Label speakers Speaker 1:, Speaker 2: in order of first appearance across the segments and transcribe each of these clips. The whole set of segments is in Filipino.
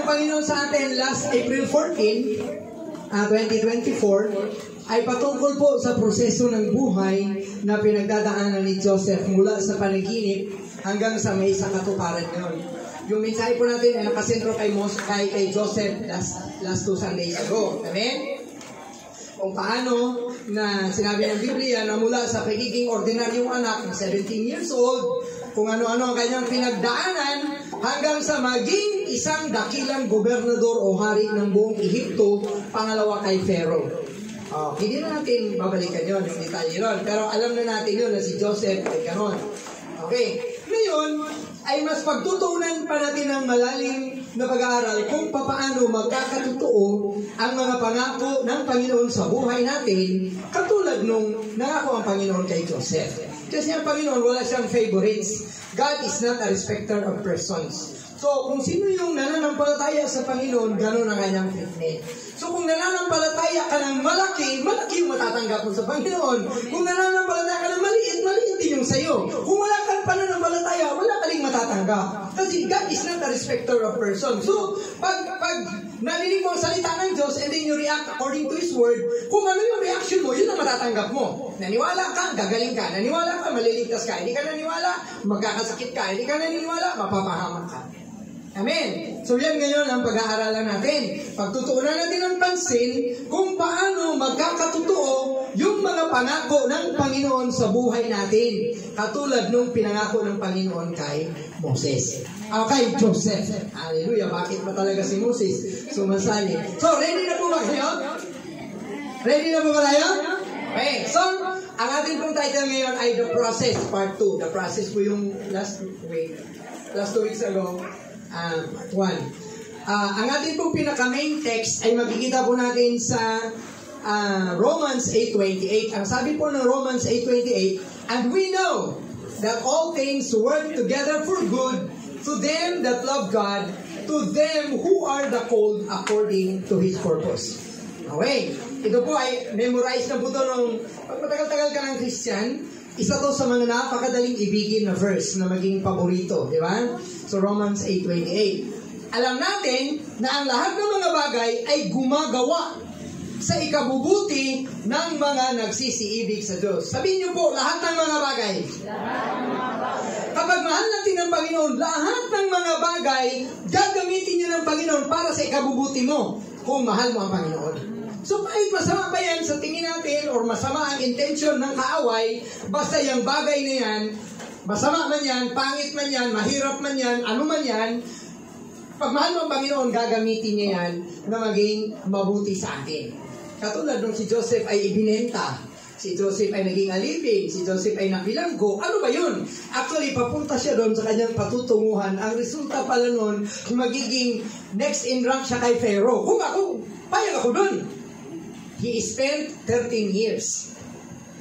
Speaker 1: Panginoon sa atin last April 14, 2024, ay patungkol po sa proseso ng buhay na pinagdadaanan ni Joseph mula sa panaginip hanggang sa may sa katuparan ngayon. Yung mensahe po natin ay nakasentro kay Joseph last 2 Sundays ago. Amen? Kung paano na sinabi ng Biblia na mula sa pagiging ordinaryong anak na 17 years old, kung ano-ano ang kanyang pinagdaanan hanggang sa maging isang dakilang gobernador o hari ng buong Ehipto, pangalawa kay Pharaoh. Hindi na natin babalikan yun, yung detalye yun. Pero alam na natin yun na si Joseph ay ganon. Okay. Ngayon, ay mas pagtutuunan pa natin ng malalim na pag-aaral kung paano magkakatotoo ang mga pangako ng Panginoon sa buhay natin, katulad nung nangako ang Panginoon kay Joseph. Kasi ang Panginoon, wala siyang favorites. God is not a respecter of persons. So, kung sino yung nananampalataya sa Panginoon, gano'n ang kanyang treatment. So, kung nananampalataya ka ng malaki, malaki yung matatanggap mo sa Panginoon. Kung nananampalataya ka ng maliit, maliit din yung sa'yo. Kung wala kang pananampalataya, wala ka rin matatanggap. Kasi God is not a respecter of persons. So, pag narinig mo ang salita ng Diyos and then you react according to His Word, kung ano yung reaction mo, yun ang matatanggap mo. Naniwala ka, gagaling ka. Naniwala ka, maliligtas ka. Hindi ka naniwala, magkakasakit ka. Hindi ka naniniwala, mapapahamak ka. Amen. So yan ngayon ang pag-aaralan natin. Pagtutuunan natin ng pansin kung paano magkakatotoo yung mga pangako ng Panginoon sa buhay natin. Katulad nung pinangako ng Panginoon kay Moses. Kay Joseph. Hallelujah. Bakit ba talaga si Moses sumasali? So, ready na po ba kayo? Ready na po ba tayo? Okay. So, ang ating pong title ngayon ay The Process Part 2. The Process po yung last 2 weeks ago. Part 1. Ang ating pong pinaka-main text ay makikita po natin sa Romans 8:28. Ang sabi po ng Romans 8:28, and we know that all things work together for good to them that love God, to them who are the called according to His purpose. Okay. Ito po ay memorize na po ito nung pag matagal-tagal ka ng Christian. Isa to sa mga napakadaling ibigin na verse na maging paborito, di ba? So, Romans 8:28. Alam natin na ang lahat ng mga bagay ay gumagawa sa ikabubuti ng mga nagsisiibig sa Diyos. Sabihin niyo po, lahat ng mga bagay. Kapag mahal natin ng Panginoon, lahat ng mga bagay, gagamitin niyo ng Panginoon para sa ikabubuti mo kung mahal mo ang Panginoon. So, kahit masama pa yan sa tingin natin or masama ang intention ng kaaway, basta yung bagay na yan, masama man yan, pangit man yan, mahirap man yan, ano man yan, pag mahal mo ang Panginoon, gagamitin niya yan na maging mabuti sa atin. Katulad nung si Joseph ay ibinenta, si Joseph ay naging alipin, si Joseph ay nabilanggo, ano ba yun? Actually, papunta siya doon sa kanyang patutunguhan. Ang resulta pala nun, magiging next in rank siya kay Pharaoh. Kung ako, payag ako doon. He spent 13 years.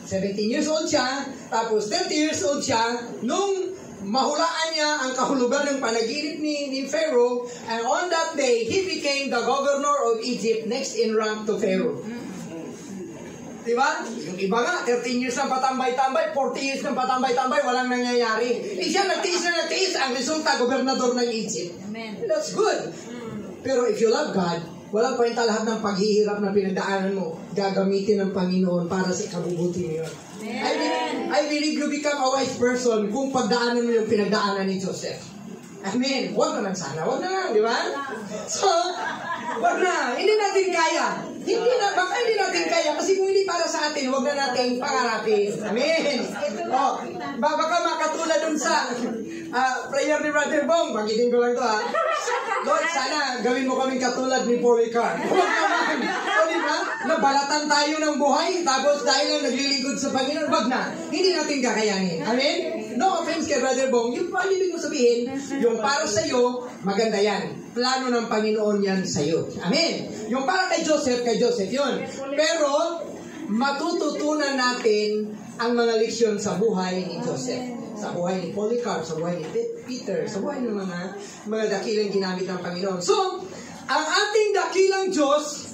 Speaker 1: 17 years old siya, tapos 30 years old siya, nung mahulaan niya ang kahulugan ng panaginip ni Pharaoh, and on that day, he became the governor of Egypt, next in rank to Pharaoh. Diba? Yung iba nga, 13 years ng patambay-tambay, 40 years ng patambay-tambay, walang nangyayari. Siya nagtiis na nagtiis, ang resulta, gobernador ng Egypt. Amen. That's good. Pero if you love God, walang kwenta lahat ng paghihirap na pinagdaanan mo, gagamitin ng Panginoon para sa ikabubuti mo yun. I believe you become a wise person kung pagdaanan mo yung pinagdaanan ni Joseph. Amen. Huwag na lang sana. Huwag na lang, di ba? So, huwag na. Hindi natin kaya. Baka hindi natin kaya. Kasi kung hindi para sa atin, huwag na natin pangarapin. Amen. Baka makatulad dun sa prayer ni Brother Bong. Magitin ko lang to ha. Lord, sana gawin mo kaming katulad ni Polycarp. Huwag naman. O diba? Nabalatan tayo ng buhay, tapos dahil lang naglilingkod sa Panginoon, wag na. Hindi natin kakayanin. Amen? No offense kay Brother Bong. Yung ibig mo sabihin, yung para sa'yo, maganda yan. Plano ng Panginoon yan sa'yo. Amen? Yung para kay Joseph yun. Pero, matututunan natin ang mga leksyon sa buhay ni Joseph. Sa buhay ni Polycarp, sa buhay ni Peter, sa buhay ng mga dakilang ginamit ng Panginoon. So, ang ating dakilang Diyos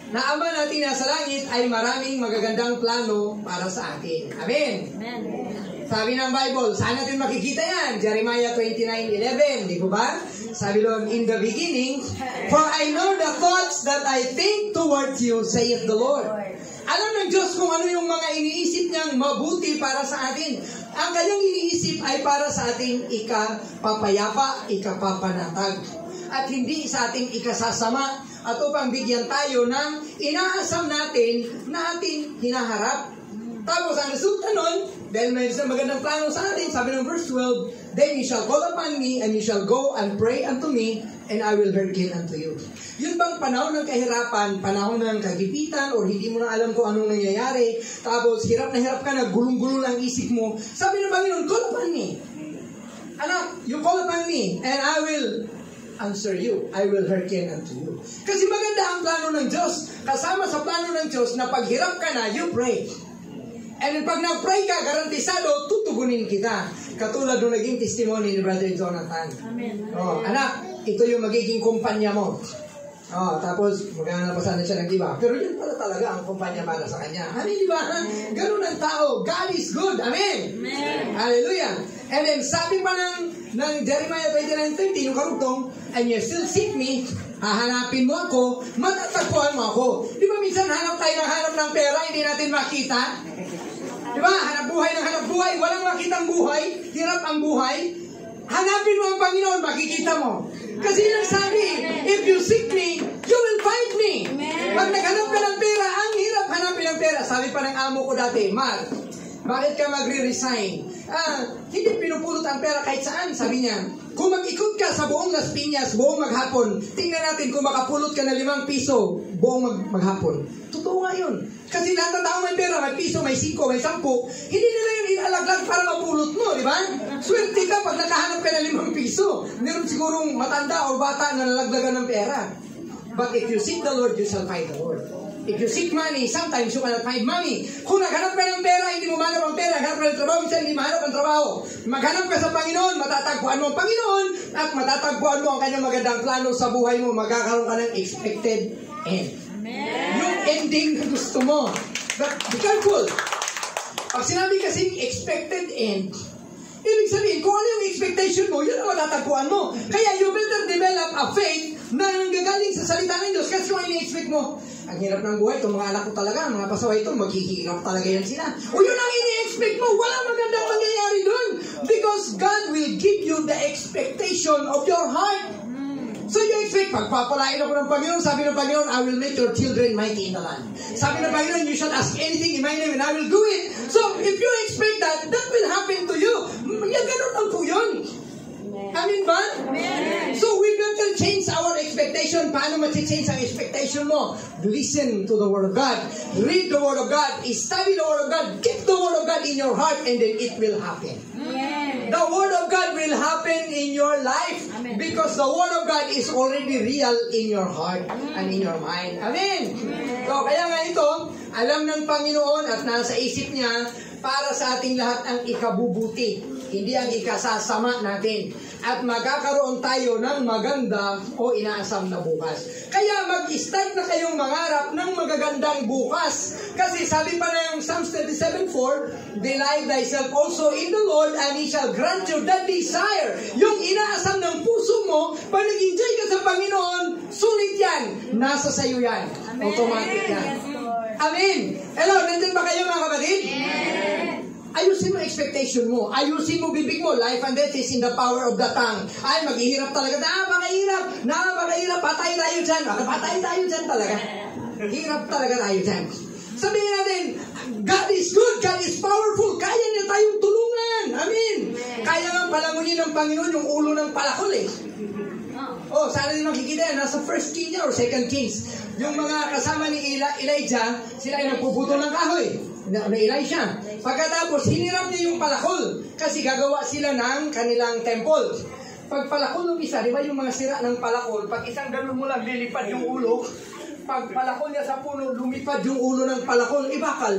Speaker 1: na Ama natin nasa langit ay maraming magagandang plano para sa atin. Amen? Amen. Sabi ng Bible, saan natin makikita yan? Jeremiah 29:11, di ba? Sabi doon, in the beginning, for I know the thoughts that I think towards you, saith the Lord. Alam ng Diyos kung ano yung mga iniisip niyang mabuti para sa atin. Ang kanyang iniisip ay para sa ating ikapapayapa, ikapapanatag. At hindi sa ating ikasasama at upang bigyan tayo ng inaasam natin na ating hinaharap. Tapos ang resulta nun, dahil may isang magandang plano sa atin, sabi ng verse 12, then you shall call upon me and you shall go and pray unto me and I will hearken unto you. Yun bang panahon ng kahirapan, panahon ng kagipitan, or hindi mo na alam kung anong nangyayari, tapos hirap na hirap ka na, gulong-gulo ang isip mo, sabi ng Panginoon, call upon me. Anak, you call upon me and I will answer you. I will hearken unto you. Kasi maganda ang plano ng Diyos. Kasama sa plano ng Diyos na paghirap ka na, you pray. And pag nag-pray ka, garantisado, tutugunin kita. Katulad nung naging testimony ni Brother Jonathan.
Speaker 2: Amen.
Speaker 1: Oh, anak, ito yung magiging kumpanya mo. Oh, tapos maghanap pa sana siya ng iba. Pero yun pala talaga ang kumpanya para sa kanya. Amen, di ba? Ganun ang tao. God is good. Amen.
Speaker 2: Amen.
Speaker 1: Hallelujah. And then sabi pa ng Jeremiah 29:13, yung karugtong, and you still seek me, hahanapin mo ako, matatagpuan mo ako. Di ba minsan hanap tayo ng pera, hindi natin makita? Di ba? Hanap buhay, walang makitang buhay, hirap ang buhay. Hanapin mo ang Panginoon, makikita mo. Kasi yun ang sabi, if you seek me, you will find me. Pag naghanap ka ng pera, ang hirap hanapin ng pera. Sabi pa ng amo ko dati, Mark, bakit ka magre-resign? Hindi pinupulot ang pera kahit saan, sabi niya. Kung mag-ikot ka sa buong Las Piñas, buong maghapon, tingnan natin kung makapulot ka na 5 piso buong maghapon. Totoo nga yun. Kasi lahat ng tao may pera, may piso, may 5, may 10. Hindi nila yun inalaglag para mapulot mo, di ba? Swerte ka pag nakahanap ka na 5 piso. Meron sigurong matanda o bata na nalaglagan ng pera. But if you seek the Lord, you shall find the Lord. If you seek money, sometimes you cannot find money. Kung naghanap ka ng pera, hindi mo mahanap ang pera. Naghanap ka ng trabaho, minsan hindi mahanap ang trabaho. Maghanap ka sa Panginoon, matatagpuan mo ang Panginoon, at matatagpuan mo ang kanyang magandang plano sa buhay mo. Magkakaroon ka ng expected end.
Speaker 2: Amen.
Speaker 1: Yung ending na gusto mo. But be careful. Pag sinabi kasing expected end, ibig sabihin, kung ano yung expectation mo, yun ang matatagpuan mo. Kaya you better develop a faith na nanggagaling sa salita ng Diyos. Kasi kung ini-expect mo, ang hirap ng buhay, itong mga anak ko talaga, mga pasaway ito, maghihirap talaga yan sila. O yun ang ini-expect mo, walang magandang mangyayari doon. Because God will give you the expectation of your heart. So you expect, pagpapalain ako ng Panginoon, sabi ng Panginoon, I will make your children mighty in the land. Sabi ng Panginoon, you shall ask anything in my name and I will do it. So if you expect that, that will happen to you. Yan, ganun lang po yun. Amen ba?
Speaker 2: Amen.
Speaker 1: So we better change our expectation. Paano ma-change ang expectation mo? Listen to the Word of God. Read the Word of God. Study the Word of God. Keep the Word of God in your heart and then it will happen.
Speaker 2: Amen.
Speaker 1: The Word of God will happen in your life.
Speaker 2: Amen.
Speaker 1: Because the Word of God is already real in your heart and in your mind. Amen. So kaya nga ito, alam ng Panginoon at nasa isip niya para sa ating lahat ang ikabubuti, hindi ang ikasasama natin. At magkakaroon tayo ng maganda o inaasam na bukas. Kaya mag-start na kayong mangarap ng magagandang bukas. Kasi sabi pa na yung Psalms 37:4, delight thyself also in the Lord and He shall grant you that desire. Yung inaasam ng puso mo, pag nag-enjoy ka sa Panginoon, sulit yan. Nasa sayo yan.
Speaker 2: Amen.
Speaker 1: Automatic yan.
Speaker 2: Yes, Lord.
Speaker 1: Amen. Hello, nandun ba kayo mga kapatid?
Speaker 2: Yes.
Speaker 1: Ayusin mo expectation mo. Ayusin mo bibig mo. Life and death is in the power of the tongue. Ay, maghihirap talaga. Napakahirap. Patay tayo dyan. Patay tayo dyan talaga. Hirap talaga tayo dyan. Sabihin natin, God is good. God is powerful. Kaya niya tayong tulungan. Amen. Kaya nga palangunin ng Panginoon yung ulo ng palakol eh. Oh, sana din makikita yan. Nasa 1 Kings or 2 Kings. Yung mga kasama ni Elijah, sila ay nagpuputol ng kahoy. Na Elisha. Pagkatapos, hinirap niya yung palakol. Kasi gagawa sila ng kanilang temple. Pag palakol ng isa, di ba yung mga sira ng palakol, pag isang ganun mo lang, lilipad yung ulo. Pag palakol niya sa puno, lumipad yung ulo ng palakol, ibakal.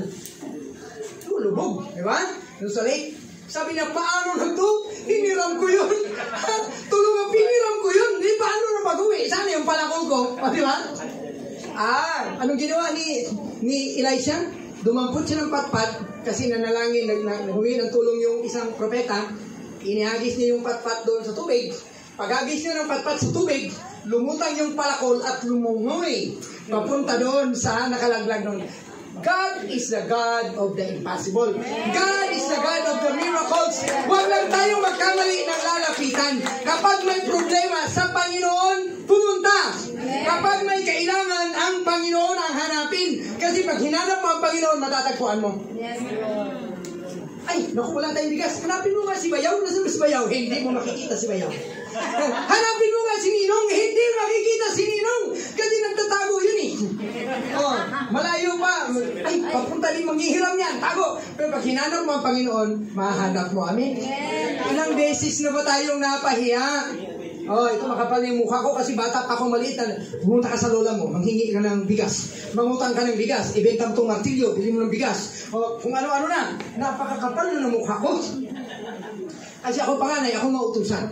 Speaker 1: Lulubog. Di ba? Yung sa lake. Sabi niya, paano na to? Hiniram ko yun. Tulungan, piniram ko yun. Di paano na pag-uwi? Sana yung palakol ko. O, di ba? Anong ginawa ni Elisha? Dumampot siya ng patpat kasi nanalangin, naghuwi ng tulong yung isang propeta. Inihagis niya yung patpat doon sa tubig. Pagagis nyo ng patpat sa tubig, lumutang yung palakol at lumungoy. Papunta doon sa nakalaglag nun. God is the God of the impossible. God is the God of the miracles. Huwag lang tayong magkamali ng lalapitan. Kapag may problema sa Panginoon, pumunta. Kapag may kailangan, ang Panginoon ang hanapin. Kasi pag hinanap mo ang Panginoon, matatagpuan mo.
Speaker 2: Yes, Lord.
Speaker 1: Ay, naku, wala tayong bigas. Hanapin mo nga si Bayaw. Nasaan si Bayaw? Hindi mo makikita si Bayaw. Hanapin mo nga si Ninong. Hindi makikita si Ninong. Kasi nagtatago yun eh. Oh, malayo pa. Ay, papunta din manghihiram yan. Tago. Pero pag hinanap mo ang Panginoon, mahanap mo. Amen. Ilang beses na ba tayong napahiya? Oh, ito makapal yung mukha ko kasi bata pa ako maliit na pumunta ka sa lola mo, manghingi ka ng bigas, mangutang ka ng bigas, ibenta mo itong martilyo, bili mo ng bigas, o kung ano-ano na, napakakapal na ng mukha ko. Kasi ako panganay, ako mautusan.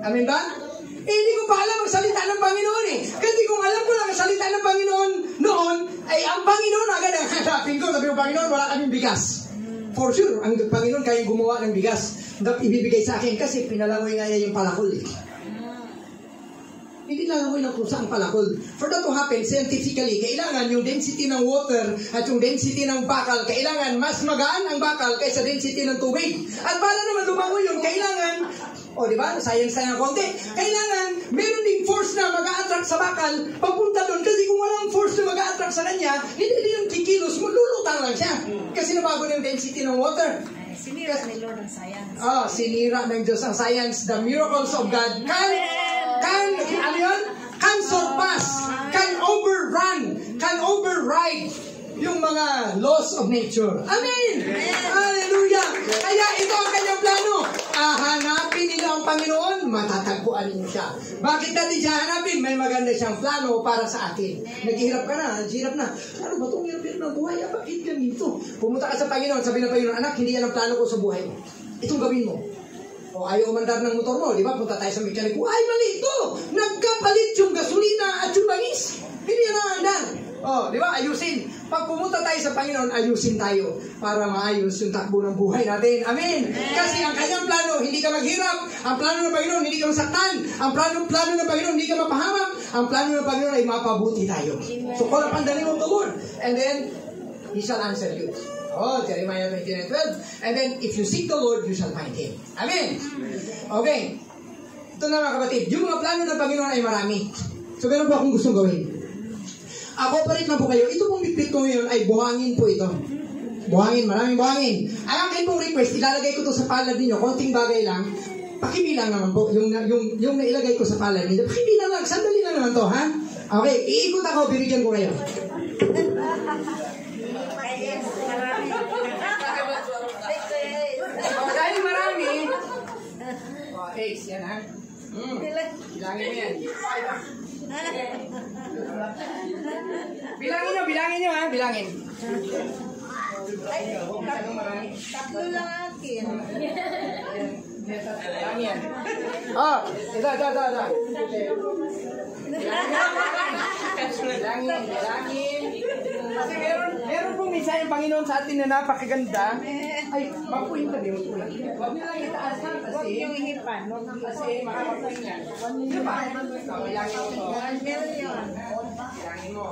Speaker 1: Amen ba? Hindi ko pa alam ang salita ng Panginoon eh. Kasi kung alam ko lang ang salita ng Panginoon noon, ay ang Panginoon agad ang hanapin ko. Sabi ko, Panginoon, wala kaming bigas. For sure, ang Panginoon kaya gumawa ng bigas. Ibibigay sa akin kasi pinalangoy nga niya yung palakol eh. Hindi lang ng pusa ang palakol. For that to happen, scientifically, kailangan yung density ng water at yung density ng bakal, kailangan mas magaan ang bakal kaysa density ng tubig. At para naman lumangoy yun, kailangan, di ba, science tayo ng konti, kailangan meron ding force na mag-a-attract sa bakal papunta doon. Kasi kung walang force na mag-a-attract sa kanya, hindi yung kikilos mo, lulutang lang siya. Kasi nabago na yung density ng water.
Speaker 2: Sinira ni Lord ang science.
Speaker 1: Sinira ng Diyos ang science. The miracles of God can surpass, can overrun, can override yung mga laws of nature. Amen! Hallelujah! Kaya ito ang kanyang plano. Hanapin nila ang Panginoon, matatagpuan niyo siya. Bakit natin siya hanapin? May maganda siyang plano para sa atin. Naghihirap ka na, naghihirap na. Ano ba itong hirap ng buhay? Bakit ganito? Pumunta ka sa Panginoon, sabi ng Panginoon, anak, hindi yan ang plano ko sa buhay mo. Itong gawin mo. O ayaw umandar ng motor mo, di ba? Punta tayo sa mekaniko. Ay, mali ito! Nagkapalit yung gasolina at yung bangis. Hindi yan ang andar. Di ba? Ayusin. Pag pumunta tayo sa Panginoon, ayusin tayo para maayos yung takbo ng buhay natin. Amen. Kasi ang kanyang plano, hindi ka maghirap. Ang plano ng Panginoon, hindi ka masaktan. Ang plano ng Panginoon, hindi ka mapahamak. Ang plano ng Panginoon ay mapabuti tayo. So call upon the name of the Lord. And then, He shall answer you. Jeremiah 29:12. And then, if you seek the Lord, you shall find Him. Amen. Okay. Ito na mga kapatid. Yung mga plano ng Panginoon ay marami. So, meron po akong gustong gawin. Cooperate na po kayo. Ito pong bitbit ko ngayon ay buhangin po ito. Buhangin, maraming buhangin. Ang akin pong request, ilalagay ko to sa palad ninyo. Konting bagay lang. Pakibilang naman po. Yung nailagay ko sa palad ninyo. Pakibilang lang. Sandali lang naman to, ha? Okay. Iikot ako. Bibigyan ko kayo. Dahil marami. Ace, yan ha. Bilangin mo yan. Bilangin nyo ha. Bilangin.
Speaker 2: Tatlo lang akin.
Speaker 1: Bilangin yan. Ito. Bilangin. Kasi meron pong minsan yung Panginoon sa atin na napakaganda. Ay, mapuin pa din. Huwag nyo lang itaas ha.
Speaker 2: Huwag yung hipan.
Speaker 1: Kasi makapagpag yan. Di ba? Bilangin mo to.
Speaker 2: Meron yun.
Speaker 1: Bilangin mo.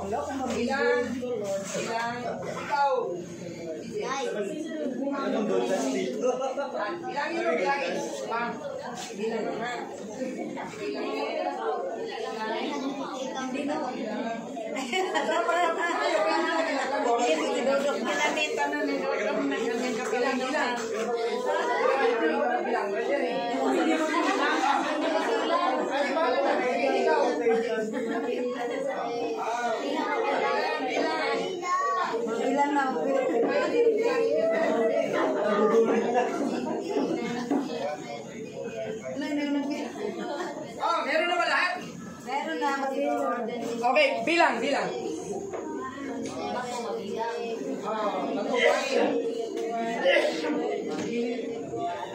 Speaker 1: Bilang. Ikaw. Bilangin mo. Pang. Bilang mo ha. Meron na ba lahat?
Speaker 2: Meron na.
Speaker 1: Okay, bilang.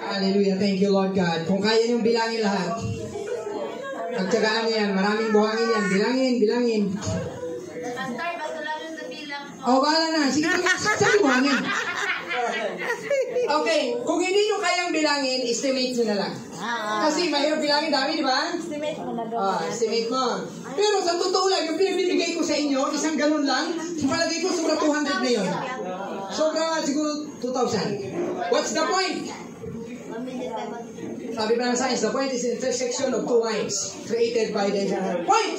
Speaker 1: Hallelujah, thank you Lord God. Kung kaya niyong bilangin lahat, pagtsagaan niyo yan, maraming buhangin yan, bilangin.
Speaker 2: Pastor, basta lang yung nabilang.
Speaker 1: Bahala na. Sige, buhangin. Okay, kung hindi nyo kayang bilangin, estimate nyo na lang. Kasi mahirap bilangin, dami, di ba?
Speaker 2: Estimate mo na doon.
Speaker 1: Estimate mo. Pero sa totoo lang, yung pinabibigay ko sa inyo, isang ganun lang, palagay ko sobra 200 na yun. Sobra siguro 2,000. What's the point? Sabi pa ng science, the point is the intersection of two lines created by the point.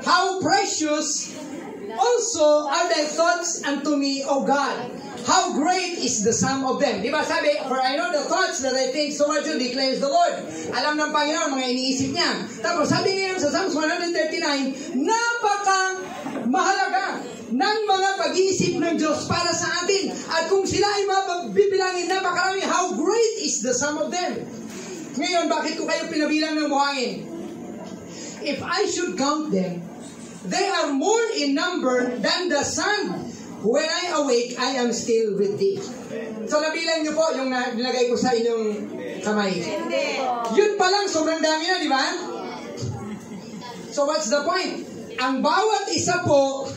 Speaker 1: How precious also are thy thoughts unto me, O God. How great is the sum of them. Diba sabi, for I know the thoughts that I think towards you, declares the Lord. Alam ng Panginoon, mga iniisip niya. Tapos sabi niya sa Psalms 139, napaka mahalaga ng mga pag-iisip ng Diyos para sa atin. At kung sila ay mabibilangin, napakarami, how great is the sum of them. Ngayon, bakit ko kayo pinabilang ng buhangin? If I should count them, they are more in number than the sun. When I awake, I am still with thee. So nabilang niyo po yung nilagay ko sa inyong kamay. Yun pa lang, sobrang dami na, di ba? So what's the point? Ang bawat isa po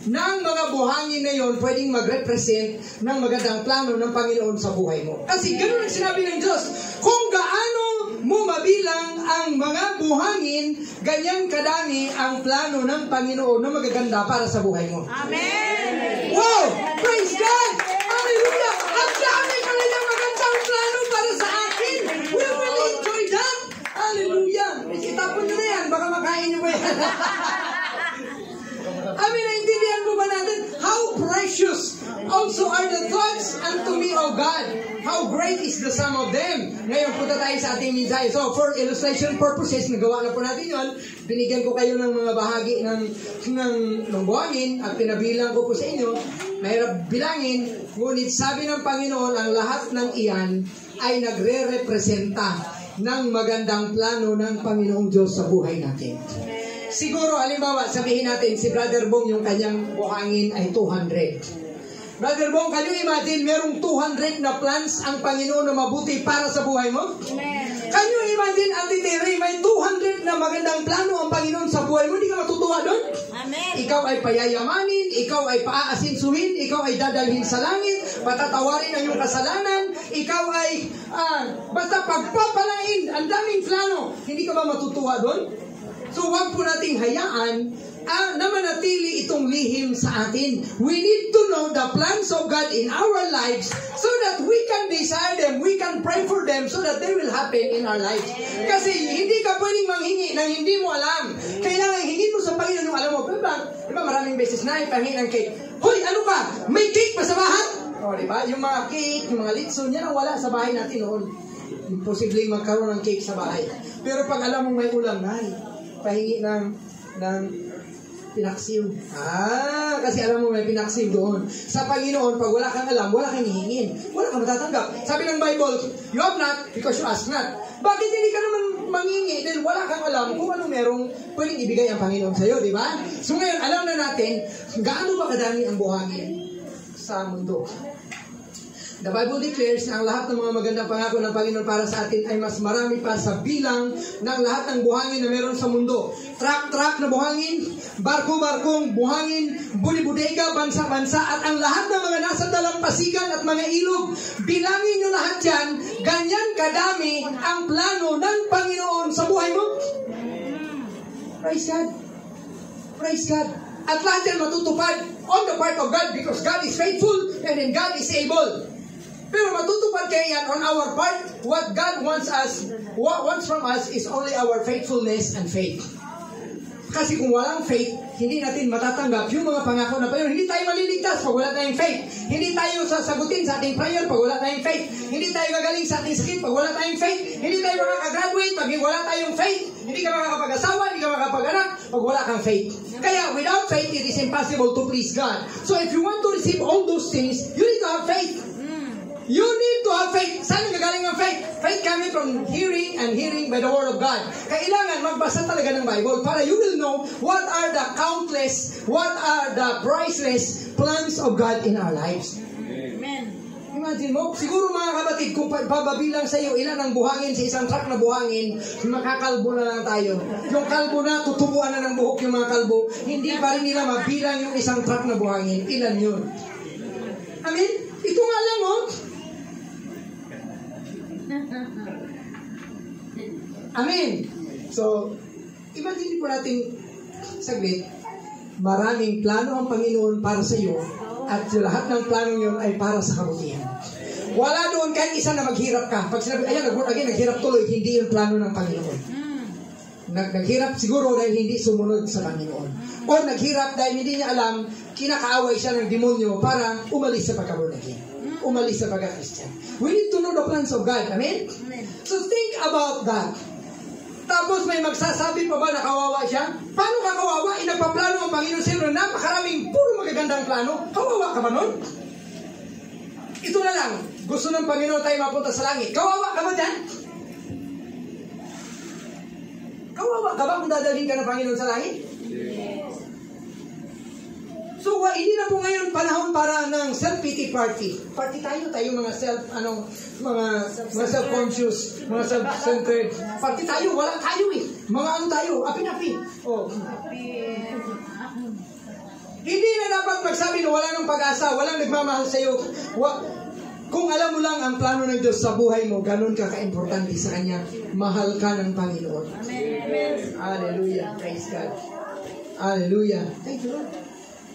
Speaker 1: ng mga buhangin na yon pwedeng mag-represent ng magandang plano ng Panginoon sa buhay mo. Kasi ganoon ang sinabi ng Diyos. Kung gaano mo mabilang ang mga buhangin, ganyan kadami ang plano ng Panginoon na magaganda para sa buhay mo.
Speaker 2: Amen!
Speaker 1: Wow! Praise God! Hallelujah! Ang dami kanilang magandang plano para sa akin! We will enjoy that! Hallelujah! Itapon nyo na yan, baka makain nyo ba yan? Naintindihan mo ba natin? How precious also are the thoughts unto me, O God. How great is the sum of them. Ngayon, punta tayo sa ating mensahe. So, for illustration purposes, nagawa na po natin yun. Binigyan ko kayo ng mga bahagi ng buhangin at pinabilang ko po sa inyo. Mahirap bilangin, ngunit sabi ng Panginoon, ang lahat ng iyan ay nagre-representa ng magandang plano ng Panginoong Diyos sa buhay natin. Siguro, halimbawa, sabihin natin, si Brother Bong, yung kanyang buhangin ay 200. Brother Bong, can you imagine, merong 200 na plans ang Panginoon na mabuti para sa buhay mo? Can you imagine, Auntie Terry, may 200 na magandang plano ang Panginoon sa buhay mo? Hindi ka matutuwa doon?
Speaker 2: Amen.
Speaker 1: Ikaw ay payayamanin, ikaw ay paaasinsuhin, ikaw ay dadalhin sa langit, patatawarin ang iyong kasalanan, ikaw ay basta pagpapalain, ang daming plano. Hindi ka ba matutuwa doon? So, huwag po nating hayaan na manatili itong lihim sa atin. We need to know the plans of God in our lives so that we can desire them, we can pray for them so that they will happen in our lives. Kasi hindi ka pwedeng manghingi ng hindi mo alam. Kailangan hingin mo sa Panginoon yung alam mo. Diba maraming beses na ipahingi ng cake. Hoy, ano ka? May cake pa sa bahay? O, diba? Yung mga cake, yung mga litson, yan ang wala sa bahay natin noon. Imposibleng magkaroon ng cake sa bahay. Pero pag alam mo may ulam, pahingi ng pinaksiw. Kasi alam mo may pinaksiw doon. Sa Panginoon, pag wala kang alam, wala kang hihingin. Wala kang matatanggap. Sabi ng Bible, you have not because you ask not. Bakit hindi ka naman mangingi? Dahil wala kang alam kung ano merong pwedeng ibigay ang Panginoon sa'yo, di ba? So ngayon, alam na natin, gaano ba kadami ang buhangin sa mundo? The Bible declares na ang lahat ng mga magandang pangako ng Panginoon para sa atin ay mas marami pa sa bilang ng lahat ng buhangin na meron sa mundo. Truck-truck na buhangin, barko-barkong buhangin, budi-budega, bansa-bansa, at ang lahat ng mga nasa dalampasigan at mga ilog. Bilangin nyo lahat yan, ganyan kadami ang plano ng Panginoon sa buhay mo. Praise God. Praise God. At lahat yan matutupad on the part of God because God is faithful and then God is able. Pero matutupad kaya yan on our part. What God wants from us is only our faithfulness and faith. Kasi kung walang faith, hindi natin matatanggap yung mga pangako na Panginoon. Hindi tayo maliligtas pag wala tayong faith. Hindi tayo sasagutin sa ating prayer pag wala tayong faith. Hindi tayo gagaling sa ating sakit pag wala tayong faith. Hindi tayo makakagraduate pag wala tayong faith. Hindi ka makakapag-asawa, hindi ka makakapag-anak pag wala kang faith. Kaya without faith, it is impossible to please God. So if you want to receive all those things, you need to have faith. You need to have faith. Saan gagaling ang faith? Faith coming from hearing and hearing by the Word of God. Kailangan magbasa talaga ng Bible para you will know what are the countless, what are the priceless plans of God in our lives.
Speaker 2: Amen.
Speaker 1: Imagine mo, siguro mga kapatid, kung pababilang sa iyo ilan ang buhangin sa isang truck na buhangin, makakalbo na lang tayo. Yung kalbo na, tutubuan na ng buhok yung mga kalbo, hindi pa rin nila mabilang yung isang truck na buhangin. Ilan yun? Amen? Ito nga lang, Amen. So, imagine po natin saglit, maraming plano ang Panginoon para sa iyo at lahat ng plano yun ay para sa kabutihan. Wala doon kahit isa na maghirap ka. Pag sinabi, ayan, nag-born again, naghirap tuloy, hindi yung plano ng Panginoon. Naghirap siguro dahil hindi sumunod sa Panginoon. O naghirap dahil hindi niya alam, kinakaaway siya ng demonyo para umalis sa pagka-born again. Umalis sa pagka-Christian. We need to know the plans of God. Amen? So think about that. Tapos may magsasabi pa ba na kawawa siya? Paano ka kawawa? Inagpaplano ang Panginoon sa iyo na napakaraming puro magagandang plano. Kawawa ka ba nun? Ito na lang. Gusto ng Panginoon tayo mapunta sa langit. Kawawa ka ba dyan? Kawawa ka ba kung dadalhin ka ng Panginoon sa langit? So, hindi na po ngayon panahon para ng self-pity party. Party tayo mga self-conscious, mga self-centered. Party tayo, wala tayo eh. Mga ano tayo, api-api. Oh. Hindi na dapat magsabi na wala ng pag-asa, walang nagmamahal sa iyo. Kung alam mo lang ang plano ng Diyos sa buhay mo, ganun ka ka-importante sa Kanya. Mahal ka ng Panginoon.
Speaker 2: Amen.
Speaker 1: Hallelujah. Praise God. Hallelujah. Thank you, Lord.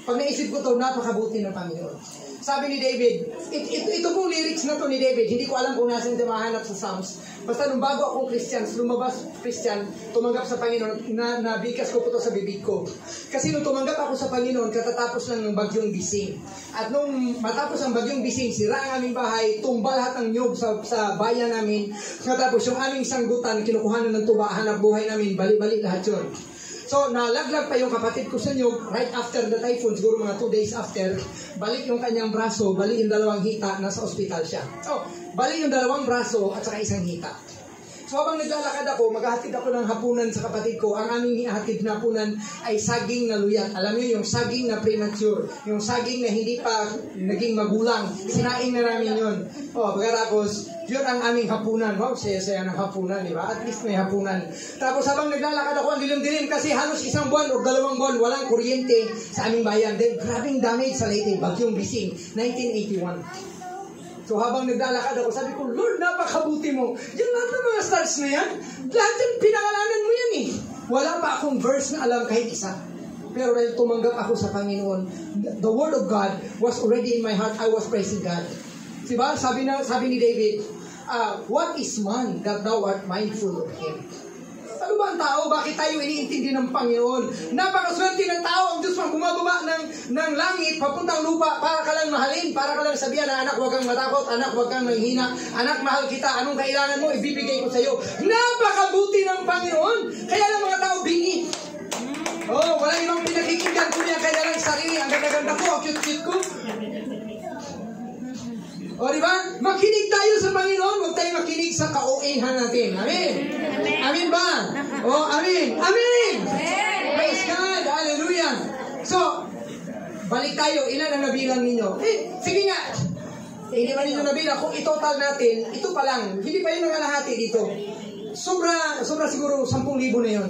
Speaker 1: Pag naisip ko ito, napakabuti ng Panginoon. Sabi ni David, ito pong lyrics na to ni David, hindi ko alam kung nasan ito mahanap sa Psalms. Basta nung bago akong lumabas Christian, tumanggap sa Panginoon, nabikas ko po ito sa bibig ko. Kasi nung tumanggap ako sa Panginoon, katatapos lang ng bagyong Bising. At nung matapos ang bagyong Bising, sira ang aming bahay, tumba lahat ng nyug sa bayan namin. Katapos yung aming sanggutan, kinukuhanan ng tuba, hanap buhay namin, bali-bali lahat yun. So, nalaglag pa yung kapatid ko sa nyug right after the typhoon, siguro mga 2 days after. Balik yung kanyang braso, balik yung 2 hita, nasa ospital siya. So, balik yung 2 braso at saka 1 hita. So, habang naglalakad ako, maghahatid ako ng hapunan sa kapatid ko. Ang aming ihatid na hapunan ay saging na luyat. Alam niyo, yung saging na premature. Yung saging na hindi pa naging magulang. Sinaing na namin yun. Pagkatapos, yun ang aming hapunan. Wow, saya-saya ng hapunan, di ba? At least may hapunan. Tapos habang naglalakad ako, ang dilim-dilim kasi halos 1 buwan o 2 buwan, walang kuryente sa aming bayan. Then, grabing damage sa Leyte, bagyong Bising, 1981. So habang naglalakad ako, sabi ko, Lord, napakabuti mo. Yung lahat ng mga stars na yan, lahat yung pinangalanan mo yan eh. Wala pa akong verse na alam kahit isa. Pero dahil tumanggap ako sa Panginoon, the Word of God was already in my heart. I was praising God. Diba? Sabi ni David, what is man that thou art mindful of him? Ano ba ang tao? Bakit tayo iniintindi ng Panginoon? Napakaswerte ng tao. Ang Diyos mang bumababa ng langit, papuntang lupa, para ka lang mahalin, para ka lang sabihan na, anak, huwag kang matakot, anak, huwag kang manghina, anak, mahal kita, anong kailangan mo, ibibigay ko sa iyo. Napakabuti ng Panginoon. Kaya lang mga tao, bingi. Wala ibang pinakikinggan ko niya, kaya lang sarili, ang ganda-ganda ko, ang cute-cute ko. Diba? Makinig tayo sa Panginoon, huwag tayo makinig sa ka-OA-han natin. Amen? Amen ba? Amen. Amen! Praise God! Hallelujah! So, balik tayo. Ilan ang nabilang ninyo? Sige nga. Hindi man ninyo nabilang. Kung itotal natin, ito pa lang. Hindi pa yun nangalahati dito. Sobra siguro 10,000 na yun.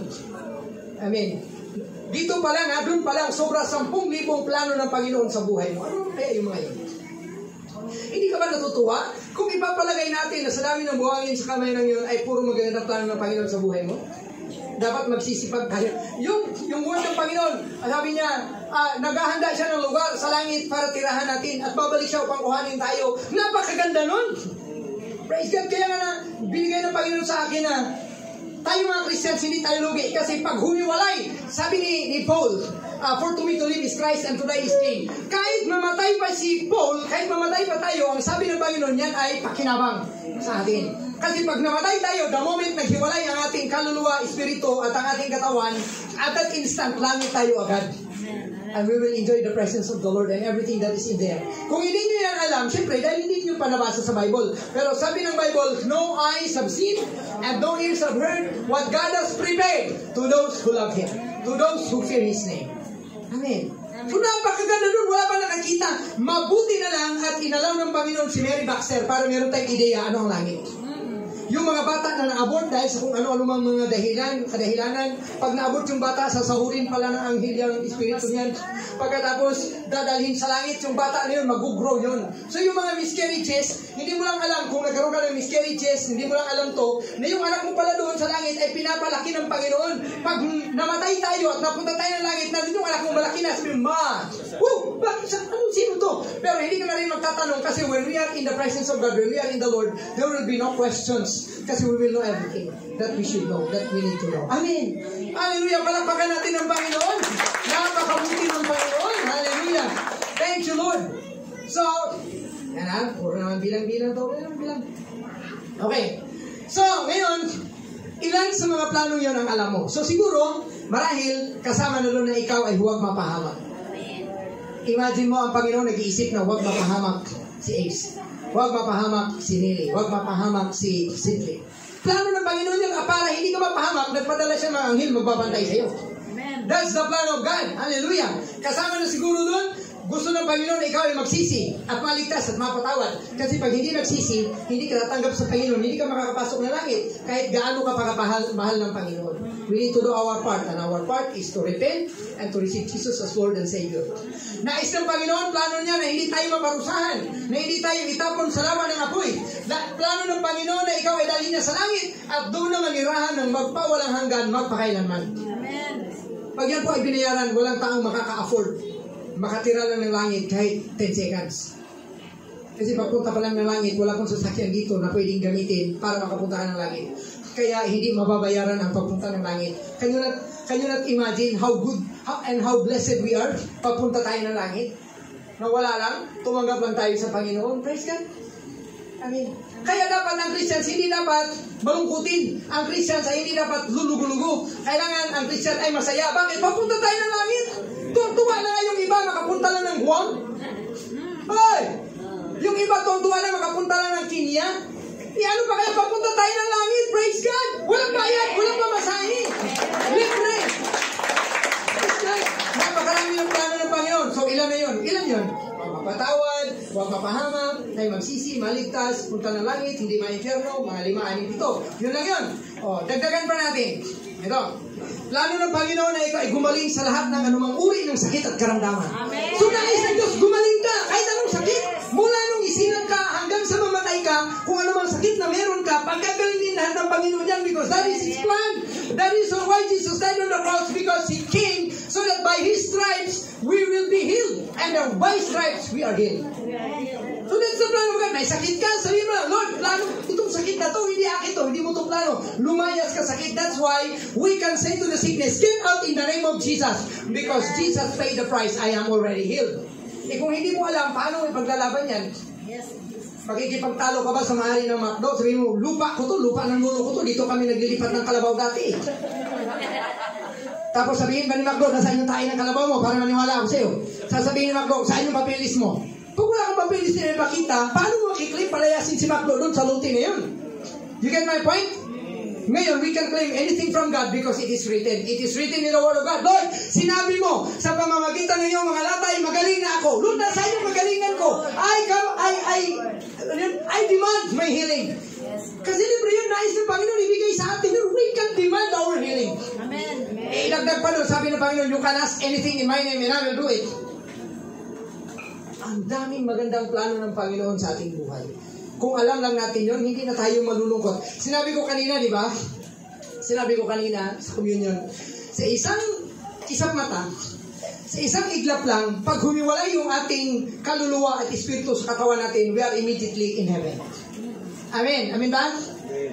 Speaker 1: Amen. Dito pa lang, doon pa lang, sobra 10,000 plano ng Panginoon sa buhay mo. Ano kaya yung mga yun? Hindi ka ba natutuwa? Kung ipapalagay natin na sa dami ng buhangin sa kamay ng yun ay puro magandang plano ng Panginoon sa buhay mo, dapat magsisipag tayo. Yung word ng Panginoon, sabi niya, naghahanda siya ng lugar sa langit para tirahan natin at babalik siya upang kuhanin tayo. Napakaganda nun! Praise God! Kaya nga na, binigay ng Panginoon sa akin na tayo mga Christians, hindi tayo lugi. Kasi pag humiwalay, sabi ni Paul, for to me to live is Christ and to die is gain. Kahit mamatay pa si Paul, kahit mamatay pa tayo, ang sabi ng Panginoon yan ay pakinabang sa atin. Kasi pag namatay tayo, the moment naghiwalay ang ating kaluluwa, espiritu at ang ating katawan, at that instant, langit tayo agad. And we will enjoy the presence of the Lord and everything that is in there. Kung hindi nyo yan alam, syempre, dahil hindi nyo pa nabasa sa Bible. Pero sabi ng Bible, no eyes have seen and no ears have heard what God has prepared to those who love Him, to those who fear His name. Amen. So napakaganda doon, wala pa nakakita. Mabuti na lang at inalaw ng Panginoon si Mary Baxter para meron tayong ideya ano ang langit. Yung mga bata na na-abort dahil sa kung ano-ano mga kadahilanan, pag na-abort yung bata, sasahurin pala ng anghel yung espiritu niyan. Pagkatapos, dadalhin sa langit yung bata na yun, mag-grow yun. So yung mga miscarriages, hindi mo lang alam kung nagkaroon ka ng miscarriages, hindi mo lang alam to, na yung anak mo pala doon sa langit ay pinapalaki ng Panginoon. Pag namatay tayo at napunta tayo ng langit, natin yung anak mo malaki na, sabi mo, Ma, bakit sino to? Pero hindi ka na rin magtatanong kasi when we are in the presence of God, when we are in the Lord, there will be no questions. Kasi we will know everything that we should know, that we need to know. Amen. Hallelujah. Palakpakan natin ang Panginoon. Napakabuti ng Panginoon. Hallelujah. Thank you, Lord. So, yan ha. Puro naman bilang-bilang to. Bilang. Okay. So, ngayon, ilan sa mga planong yun ang alam mo? So, siguro, marahil, kasama na doon na ikaw ay huwag mapahamak. Imagine mo ang Panginoon nag-iisip na huwag mapahamak si Ace. Huwag mapahamak si Nelly. Huwag mapahamak si Sidley. Plano ng Panginoon yun, para hindi ka mapahamak, nagpadala siya ng anghel magbabantay sa iyo. That's the plan of God. Hallelujah. Kasama na siguro doon, gusto ng Panginoon na ikaw ay magsisi at maligtas at mapatawad. Kasi pag hindi nagsisi, hindi ka tatanggap sa Panginoon, hindi ka makakapasok ng langit kahit gaano ka mahal ng Panginoon. We need to do our part, and our part is to repent and to receive Jesus as Lord and Savior. Nais ng Panginoon, plano niya na hindi tayo maparusahan, na hindi tayo itapon sa lawa ng apoy. Plano ng Panginoon na ikaw ay dalhin niya sa langit at doon na manirahan ng magpawalang hanggan, magpakailanman.
Speaker 2: Amen.
Speaker 1: Pag yan po ay binayaran, walang taong makaka-afford makatira lang ng langit kahit 10 seconds. Kasi papunta pa lang ng langit, wala pong sasakyan dito na pwedeng gamitin para makapunta ka ng langit. Kaya hindi mababayaran ang pagpunta ng langit. Can you not imagine how good and how blessed we are pagpunta tayo ng langit? Na wala lang, tumanggap lang tayo sa Panginoon. Praise God. Amen. Kaya dapat ang Christians hindi dapat malungkutin. Ang Christians ay hindi dapat lulugo-lugo. Kailangan ang Christian ay masaya. Bakit? Papunta tayo ng langit. Tuwa na nga yung iba, makapunta lang ng Guam. Ay! Yung iba, tuwa lang, makapunta lang ng Kenya. Ano pa kaya papunta tayo ng langit? Praise God! Walang bayad, walang pamasahe. Libre! Praise God! Napakarami ng plano ng Panginoon. So, ilan na yun? Ilan yun? Mapatawad, huwag mapahamak, ay magsisi, maligtas, punta ng langit, hindi ma-inferno, mga 5, 6, 7. Yun lang yun. O, dagdagan pa natin. Ito. Plano ng Panginoon na ikaw ay gumaling sa lahat ng anumang uri ng sakit at karamdaman.
Speaker 2: Amen.
Speaker 1: So nais ng Diyos, gumaling ka kahit anong sakit. Mula nung isinan ka hanggang sa mamatay ka, kung anumang sakit na meron ka, pagkagalingin lahat ng Panginoon yan because that is His plan. That is why Jesus died on the cross because He came so that by His stripes we will be healed. And by stripes we are healed. So that's the plan of God. May sakit ka, sabihin mo, Lord, plano, itong sakit na to, hindi akin to, hindi mo itong plano. Lumayas ka sakit. That's why we can say to the sickness, get out in the name of Jesus. Because Jesus paid the price, I am already healed. Eh kung hindi mo alam, paano ipaglalaban yan? Makikipagtalo ka ba sa mahali ng McDo? Sabihin mo, lupa ko to, lupa ng lolo ko to, dito kami naglilipat ng kalabaw dati. Tapos sabihin ba ni McDo, nasaan yung tayo ng kalabaw mo para maniwala ako sa'yo? Sasabihin ni McDo, saan yung papelis mo? Kung wala kang papelis na ipakita, paano mo makiklaim palayasin si McDo doon sa luti na yun? You get my point? Ngayon, we can claim anything from God because it is written. It is written in the Word of God. Lord, sinabi mo, sa pamamagitan ng iyong mga latay, magaling na ako. Lord, nasa iyo magalingan ko. I demand my healing. Kasi libre yun, nais ng Panginoon ibigay sa atin. We can demand our healing.
Speaker 2: Amen.
Speaker 1: Ilagdag pa doon, sabi ng Panginoon, you can ask anything in my name and I will do it. Ang daming magandang plano ng Panginoon sa ating buhay. Kung alam lang natin yun, hindi na tayo malulungkot. Sinabi ko kanina, di ba? Sinabi ko kanina sa communion, sa isang mata, sa isang iglap lang, pag humiwalay yung ating kaluluwa at espiritu sa katawan natin, we are immediately in heaven. Amen. Amen ba?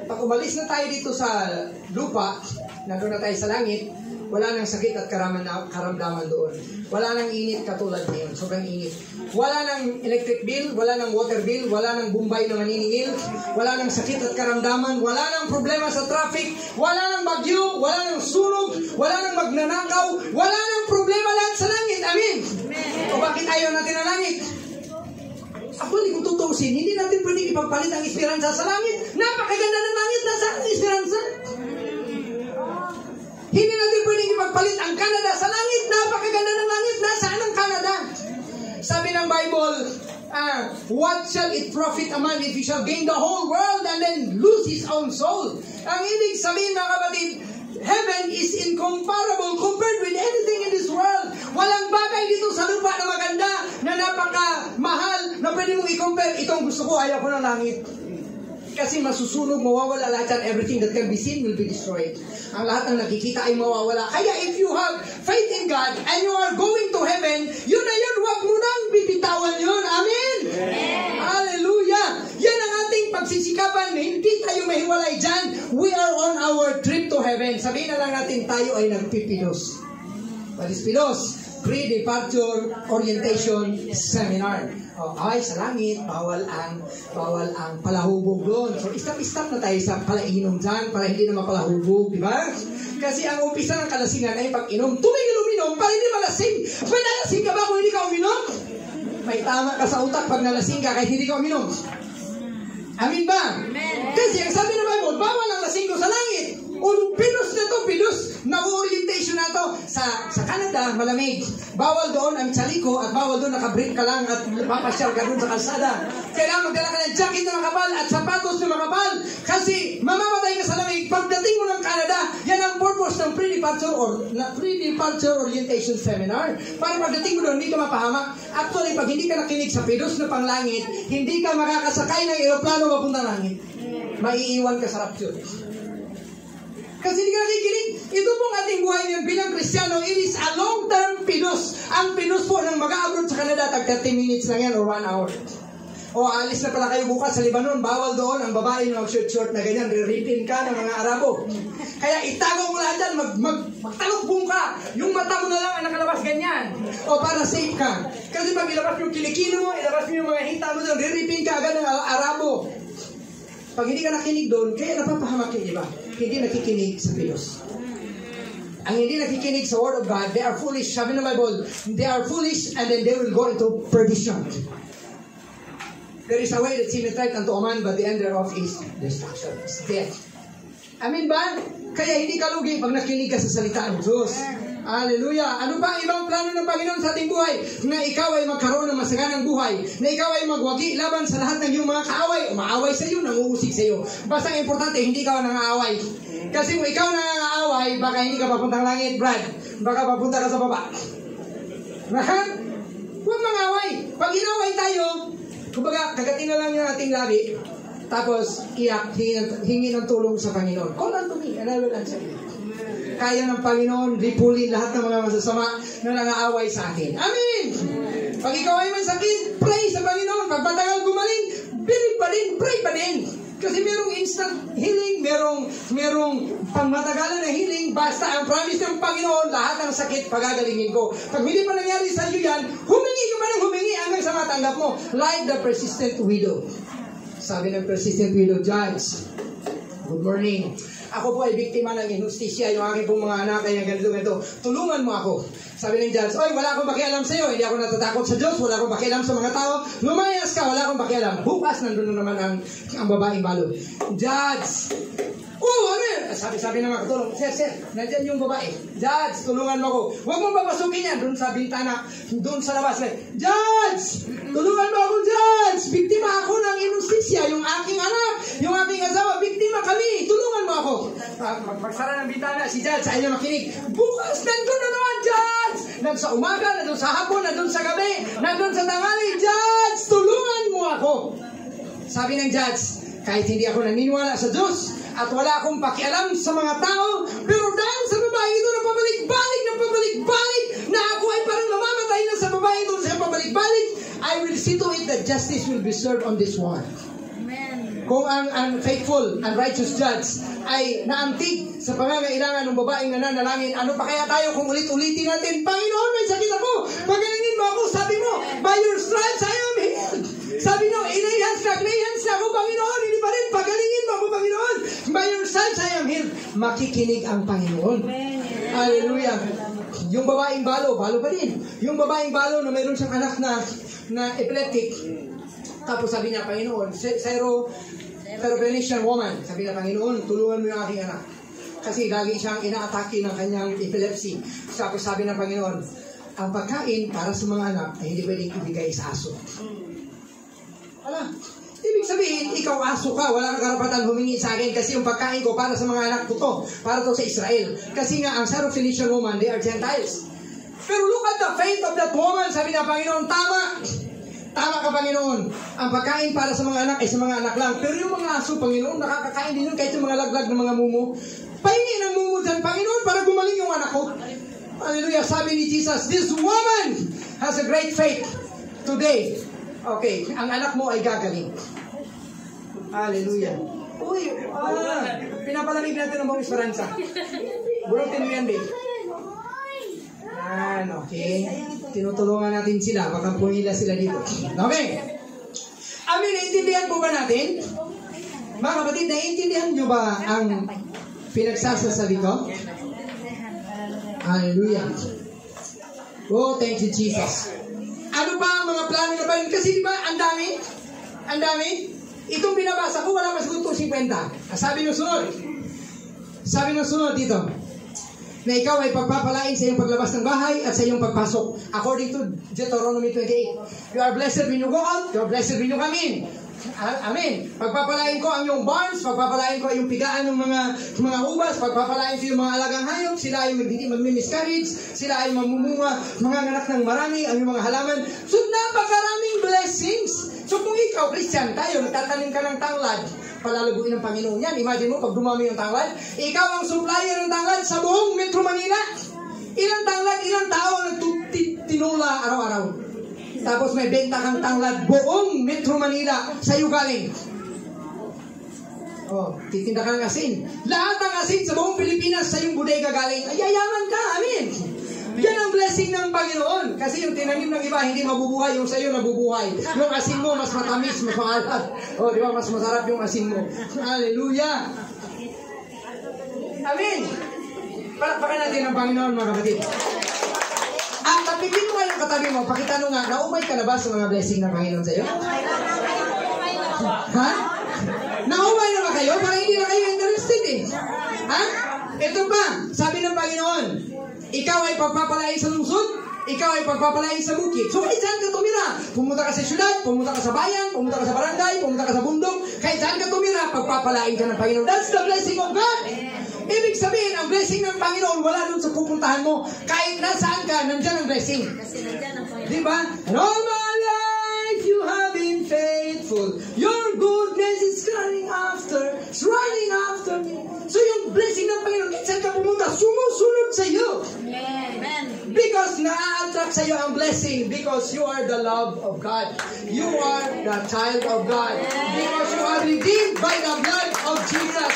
Speaker 1: Pag umalis na tayo dito sa lupa, nandun na tayo sa langit, wala nang sakit at karamdaman doon. Wala nang init katulad ngayon. Sobrang init. Wala nang electric bill, wala nang water bill, wala nang bumbay na maniningil, wala nang sakit at karamdaman, wala nang problema sa traffic, wala nang bagyo, wala nang sunog, wala nang magnanakaw, wala nang problema lahat sa langit. Amen. O bakit ayaw natin ang langit? Actually, kung tutusin, hindi natin pwedeng ipagpalit ang esperanza sa langit. Napakaganda ng langit, nasaan ang esperanza? Hindi natin pwedeng ipagpalit ang Canada sa langit. Napakaganda ng langit. Nasaan ang Canada? Sabi ng Bible, What shall it profit a man if he shall gain the whole world and then lose his own soul? Ang ibig sabihin, mga kapatid, heaven is incomparable compared with anything in this world. Walang bagay dito sa lupa na maganda, na napakamahal, na pwede mong i-compare. Itong gusto ko, ayaw ko ng langit. Kasi masusunog, mawawala lahat yan. Everything that can be seen will be destroyed. Ang lahat ng nakikita ay mawawala. Kaya if you have faith in God and you are going to heaven, yun na yun, huwag mo nang bibitawan yun. Amen?
Speaker 2: Amen.
Speaker 1: Hallelujah! Yan ang ating pagsisikapan. Hindi tayo mahiwalay dyan. We are on our trip to heaven. Sabihin na lang natin, tayo ay nagpipidos. What is pidos? Pre-departure orientation seminar. Ay, sa langit, bawal ang palahubog doon. So, stop na tayo sa palainom dyan para hindi na mapalahubog, di ba? Kasi ang umpisa ng kalasingan ay pag-inom. Tumigil uminom para hindi malasing. May nalasing ka ba kung hindi ka uminom? May tama ka sa utak pag nalasing ka kahit hindi ka uminom. Amin ba?
Speaker 2: Amen.
Speaker 1: Kasi ang sabi ng Bible, bawal ang lasing ko sa langit. Pilos na to, pilos na orientation na to. Sa Canada, malamig. Bawal doon ang chaliko at bawal doon nakabrief ka lang at papasyal ka doon sa kalsada. Kailangan magdala ka ng jacket na makapal at sapatos na makapal. Kasi mamamatay ka sa lamig. Pagdating mo ng Canada, yan ang purpose ng pre-departure orientation seminar. Para pagdating mo doon, hindi ka mapahamak. Actually, pag hindi ka nakinig sa pilos na panglangit, hindi ka makakasakay ng aeroplano papuntang langit. Maiiwan ka sa rapture. Kasi hindi ka nakikinig. Ito pong ating buhay ngayon bilang Kristiyano, it is a long-term pinos. Ang pinos po ng mag-a-abroad sa Canada, tag 30 minutes lang yan or 1 hour. O alis na pala kayo bukas sa Lebanon, bawal doon ang babae ng short na ganyan, riripin ka ng mga Arabo. Kaya itago mo lahat dyan, magtalokbong ka. Yung mata mo na lang ang nakalabas ganyan. O para safe ka. Kasi pag ilabas yung kilikino mo, ilabas mo yung mga hita mo doon, riripin ka agad ng Arabo. Pag hindi ka nakinig doon, kaya napapahamak yun, di ba? Hindi nakikinig sa Diyos. Ang hindi nakikinig sa Word of God, they are foolish. Sabi ng Bible, they are foolish and then they will go into perdition. There is a way that seemeth right unto a man, but the end thereof is destruction. It's death. Amin ba? Kaya hindi ka lugi pag nakinig ka sa salita ng Diyos. Hallelujah! Ano ba ang ibang plano ng Panginoon sa ating buhay? Na ikaw ay magkaroon ng masaganang buhay. Na ikaw ay magwagi laban sa lahat ng iyong mga kaaway. Umaaway sa iyo, nanguusig sa iyo. Basta ang importante, hindi ka nangaaway. Kasi kung ikaw nangaaway, baka hindi ka papuntang langit, Brad. Baka papunta ka sa baba. Huwag mangaway. Pag inaway tayo, kumbaga, kagatin na lang yung ating labi. Tapos, iyak, hingi ng tulong sa Panginoon. Call unto me, and I will answer you. Kaya ng Panginoon, ripulin lahat ng mga masasama na nangaaway sa atin. Amen! Pag ikaw ay may sakit, pray sa Panginoon. Pag matagal gumaling, believe pa din, pray pa din. Kasi merong instant healing, merong pangmatagalan na healing. Basta ang promise ng Panginoon, lahat ng sakit, pagagalingin ko. Pag hindi pa nangyari sa iyo yan, humingi ka pa ng humingi hanggang sa matanggap mo. Like the persistent widow. Sabi ng persistent widow, Judge, good morning. Ako po ay biktima ng injustisya, yung aking pong mga anak ay ganito. Tulungan mo ako. Sabi ng judge, oy, wala akong pakialam sa iyo. Hindi ako natatakot sa Diyos. Wala akong pakialam sa mga tao. Lumayas ka, wala akong pakialam. Bukas, nandun na naman ang babaeng balo. Judge, ano yun? Sabi ng mga katulong, Sir, nandyan yung babae. Judge, tulungan mo ako. Huwag mong papasukin yan. Doon sa bintana, doon sa labas. Judge, tulungan mo ako, Judge. Biktima ako ng injustisya. Yung aking anak, yung aking asawa, biktima kami. Tulungan mo ako. Magsara ng bintana, si Judge, ayaw makinig. Bukas, nandun na naman, Judge. Nandun sa umaga, nandun sa hapon, nandun sa gabi, nandun sa tanghali. Judge, tulungan mo ako. Sabi ng Judge, kahit hindi ako naniniwala sa Diyos, at wala akong pakialam sa mga tao, pero dahil sa babae ito na pabalik-balik, na ako ay parang namamatay na sa babae ito sa pabalik-balik, I will see to it that justice will be served on this one.
Speaker 2: Amen.
Speaker 1: Kung ang unfaithful and righteous judge ay naantig sa pangangailangan ng babaeng nananalangin, ano pa kaya tayo kung ulit-ulitin natin, Panginoon, may sakit ako, pagalingin mo ako, sabi mo, by your stripes I am healed. Sabi nyo, inayhans na ako, Panginoon, hindi pa rin, pagalingin mo ako, Panginoon. By your stripes I am healed. Makikinig ang Panginoon. Hallelujah. Yung babaeng balo pa din. Yung babaeng balo na mayroon siyang anak na epileptic. Tapos sabi niya, Panginoon, Syrophoenician woman, sabi niya, Panginoon, tulungan mo yung aking anak. Kasi lagi siyang ina-atake ng kanyang epilepsy. Tapos sabi ng Panginoon, ang pagkain para sa mga anak ay hindi pwedeng ibigay sa aso. Ala, ibig sabihin, ikaw aso ka, wala kang karapatan humingi sa akin kasi yung pagkain ko para sa mga anak ko to, para to sa Israel. Kasi nga, ang Syrophoenician woman, they are Gentiles. Pero look at the faith of that woman, sabi ng Panginoon, tama. Tama ka, Panginoon. Ang pagkain para sa mga anak ay sa mga anak lang. Pero yung mga aso, Panginoon, nakakakain din yun kahit yung mga laglag ng mga mumu. Pahingi ng mumu dyan, Panginoon, para gumaling yung anak ko. Hallelujah. Sabi ni Jesus, this woman has a great faith today. Okay, ang anak mo ay gagaling. Hallelujah. Uy, pinapalamig natin ang buong esperanza. Burutin mo yan, babe. Okay. Tinutulungan natin sila. Baka puhila sila dito. Okay. Amin, naiintindihan po ba natin? Mga kapatid, naiintindihan nyo ba ang pinagsasasabi ko? Hallelujah. Oh, thank you, Jesus. Ano pa ang mga plano na ba yun? Kasi di ba, ang dami? Ang dami? Itong binabasa ko, wala pa siguro 50. Sabi nung sunod dito, na ikaw ay pagpapalain sa iyong paglabas ng bahay at sa iyong pagpasok. According to Deuteronomy 28. You are blessed when you go out, you are blessed when you come in. Amen. Pagpapalain ko ang iyong barns, pagpapalain ko ang iyong pigaan ng mga ubas, pagpapalain ko yung mga alagang hayop, sila ay magmi-miscarriage, sila ay mamumunga, mga anak ng marami, ang iyong mga halaman. So, napakaraming blessings. So, kung ikaw, Christian, tayo, nagtatanim ka ng tanglad, palalaguin ng Panginoon yan. Imagine mo, pag dumami yung tanglad, ikaw ang supplier ng tanglad sa buong Metro Manila. Ilang tanglad, ilang tao ang tinula araw-araw. Tapos may benta kang tanglad buong Metro Manila sa iyo galing. Oh, titinda ka ng asin. Lahat ng asin sa buong Pilipinas sa iyong bodega galing. Ay, yayaman ka, amin. Yan ang blessing ng Panginoon. Kasi yung tinanim ng iba, hindi mabubuhay. Yung sa iyo nabubuhay. Yung asin mo, mas matamis, mas maalat. Oh, di ba? Mas masarap yung asin mo. Hallelujah. Amin. Palakpakan natin ang Panginoon, mga kapatid. Tapikin mo nga yung katabi mo. Pakitanong nga, naumay ka na ba sa mga blessing ng Panginoon sa iyo? Ha? Naumay na ba kayo? Parang hindi na kayo interested eh. Ha? Ito pa, sabi ng Panginoon, ikaw ay pagpapalain sa lungsod, ikaw ay pagpapalain sa bukid. So, kahit saan ka tumira? Pumunta ka sa syudad, pumunta ka sa bayan, pumunta ka sa barangay, pumunta ka sa bundok, kahit saan ka tumira, pagpapalain ka ng Panginoon. That's the blessing of God. Ibig sabihin, ang blessing ng Panginoon wala dun sa pupuntahan mo. Kahit nasaan ka, nandyan ang blessing. Diba? And all my life you have been faithful. Your goodness is running after me. So yung blessing ng Panginoon, kahit saan ka pumunta, sumusunod sa iyo.
Speaker 2: Amen.
Speaker 1: Because na-attract sa iyo ang blessing. Because you are the love of God. You are the child of God. Because you are redeemed by the blood of Jesus.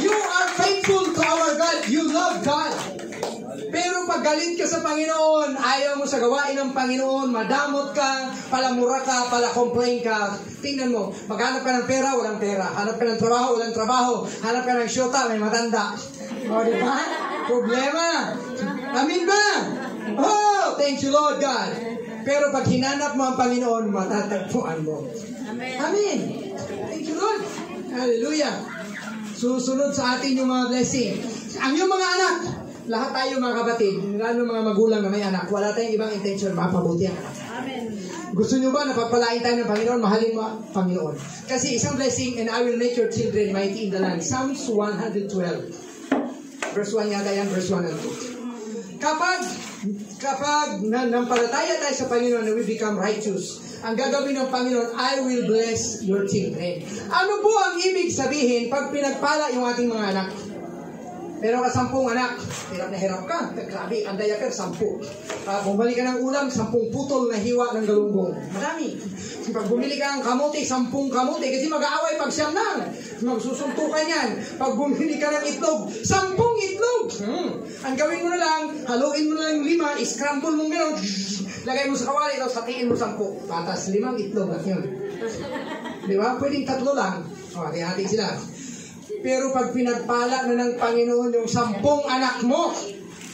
Speaker 1: You are faithful to our God. You love God. Pero pag galit ka sa Panginoon, ayaw mo sa gawain ng Panginoon, madamot ka, palamura ka, pala-complain ka, tingnan mo, maghanap ka ng pera, walang pera. Hanap ka ng trabaho, walang trabaho. Hanap ka ng syota, may matanda. O, di ba? Problema. Amin ba? Oh, thank you, Lord God. Pero pag hinanap mo ang Panginoon, matatagpuan mo.
Speaker 2: Amen.
Speaker 1: Amen. Thank you, Lord. Hallelujah. Susunod sa atin yung mga blessing. Ang yung mga anak, lahat tayo mga kapatid, lalo mga magulang na may anak, wala tayong ibang intention, mapabuti ang anak.
Speaker 2: Amen.
Speaker 1: Gusto nyo ba na pagpalain tayo ng Panginoon, mahalin mo ang Panginoon? Kasi isang blessing, and I will make your children mighty in the land. Psalms 112. Verse 1 yata yan, verse 1 and 2. Kapag nampalataya tayo sa Panginoon na we become righteous, ang gagawin ng Panginoon, I will bless your children. Ano po ang ibig sabihin pag pinagpala yung ating mga anak? Meron ka 10 anak, hirap na hirap ka. Grabe, ang diaper, 10. Bumalik ka ng ulam, 10 putol na hiwa ng galunggong. Marami. Pag bumili ka ng kamote, 10 kamote, kasi mag-aaway pag siyam lang. Magsusuntukan yan. Pag bumili ka ng itlog, 10 itlog. Ang gawin mo na lang, haluin mo na lang yung 5, scramble mo gano'n, lagay mo sa kawali, tapos hatiin mo 10. Patas, 5 itlog lang yun. Di ba? Pwedeng 3 lang. O, hati-hati sila. Pero pag pinagpala na ng Panginoon yung 10 anak mo,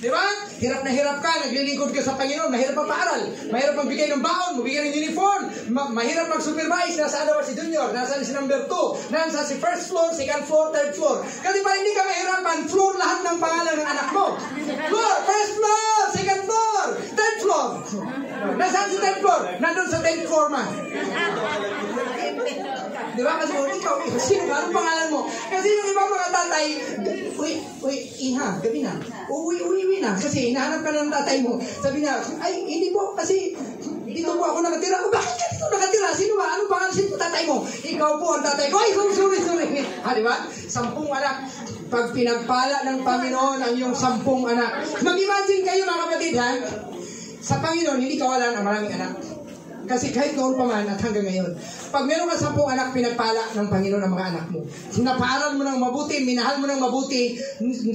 Speaker 1: di ba? Hirap na hirap ka, naglilingkod ka sa Panginoon, mahirap ang paaral, mahirap magbigay ng baon, magbigay ng uniform, mahirap mag-supervise, nasaan ba si Junior, nasaan si number 2, nasaan si first floor, second floor, third floor. Kasi para hindi ka mahirapan, floor lahat ng pangalan ng anak mo. Floor, first floor, second floor, third floor. Nasaan si third floor? Nandun sa 10th floor man. Di ba? Kasi ikaw, sino ba? Anong pangalan mo? Kasi yung iba mga tatay, uy, iha, gabi na. Uwi na. Kasi hinahanap ka na ng tatay mo. Sabi niya, ay, hindi po, kasi dito po ako nakatira. Bakit ka dito nakatira? Sino ba? Anong pangalan? Sino tatay mo? Ikaw po ang tatay ko. Ay, sorry. Di ba? 10 anak. Pag pinagpala ng Panginoon ang iyong 10 anak. Mag-imagine kayo mga kapatid, ha? Sa Panginoon, hindi kawalan ang maraming anak. Kasi kahit noon pa man at hanggang ngayon, pag meron ka 10 anak, pinagpala ng Panginoon ang mga anak mo. Napaaral mo ng mabuti, minahal mo ng mabuti,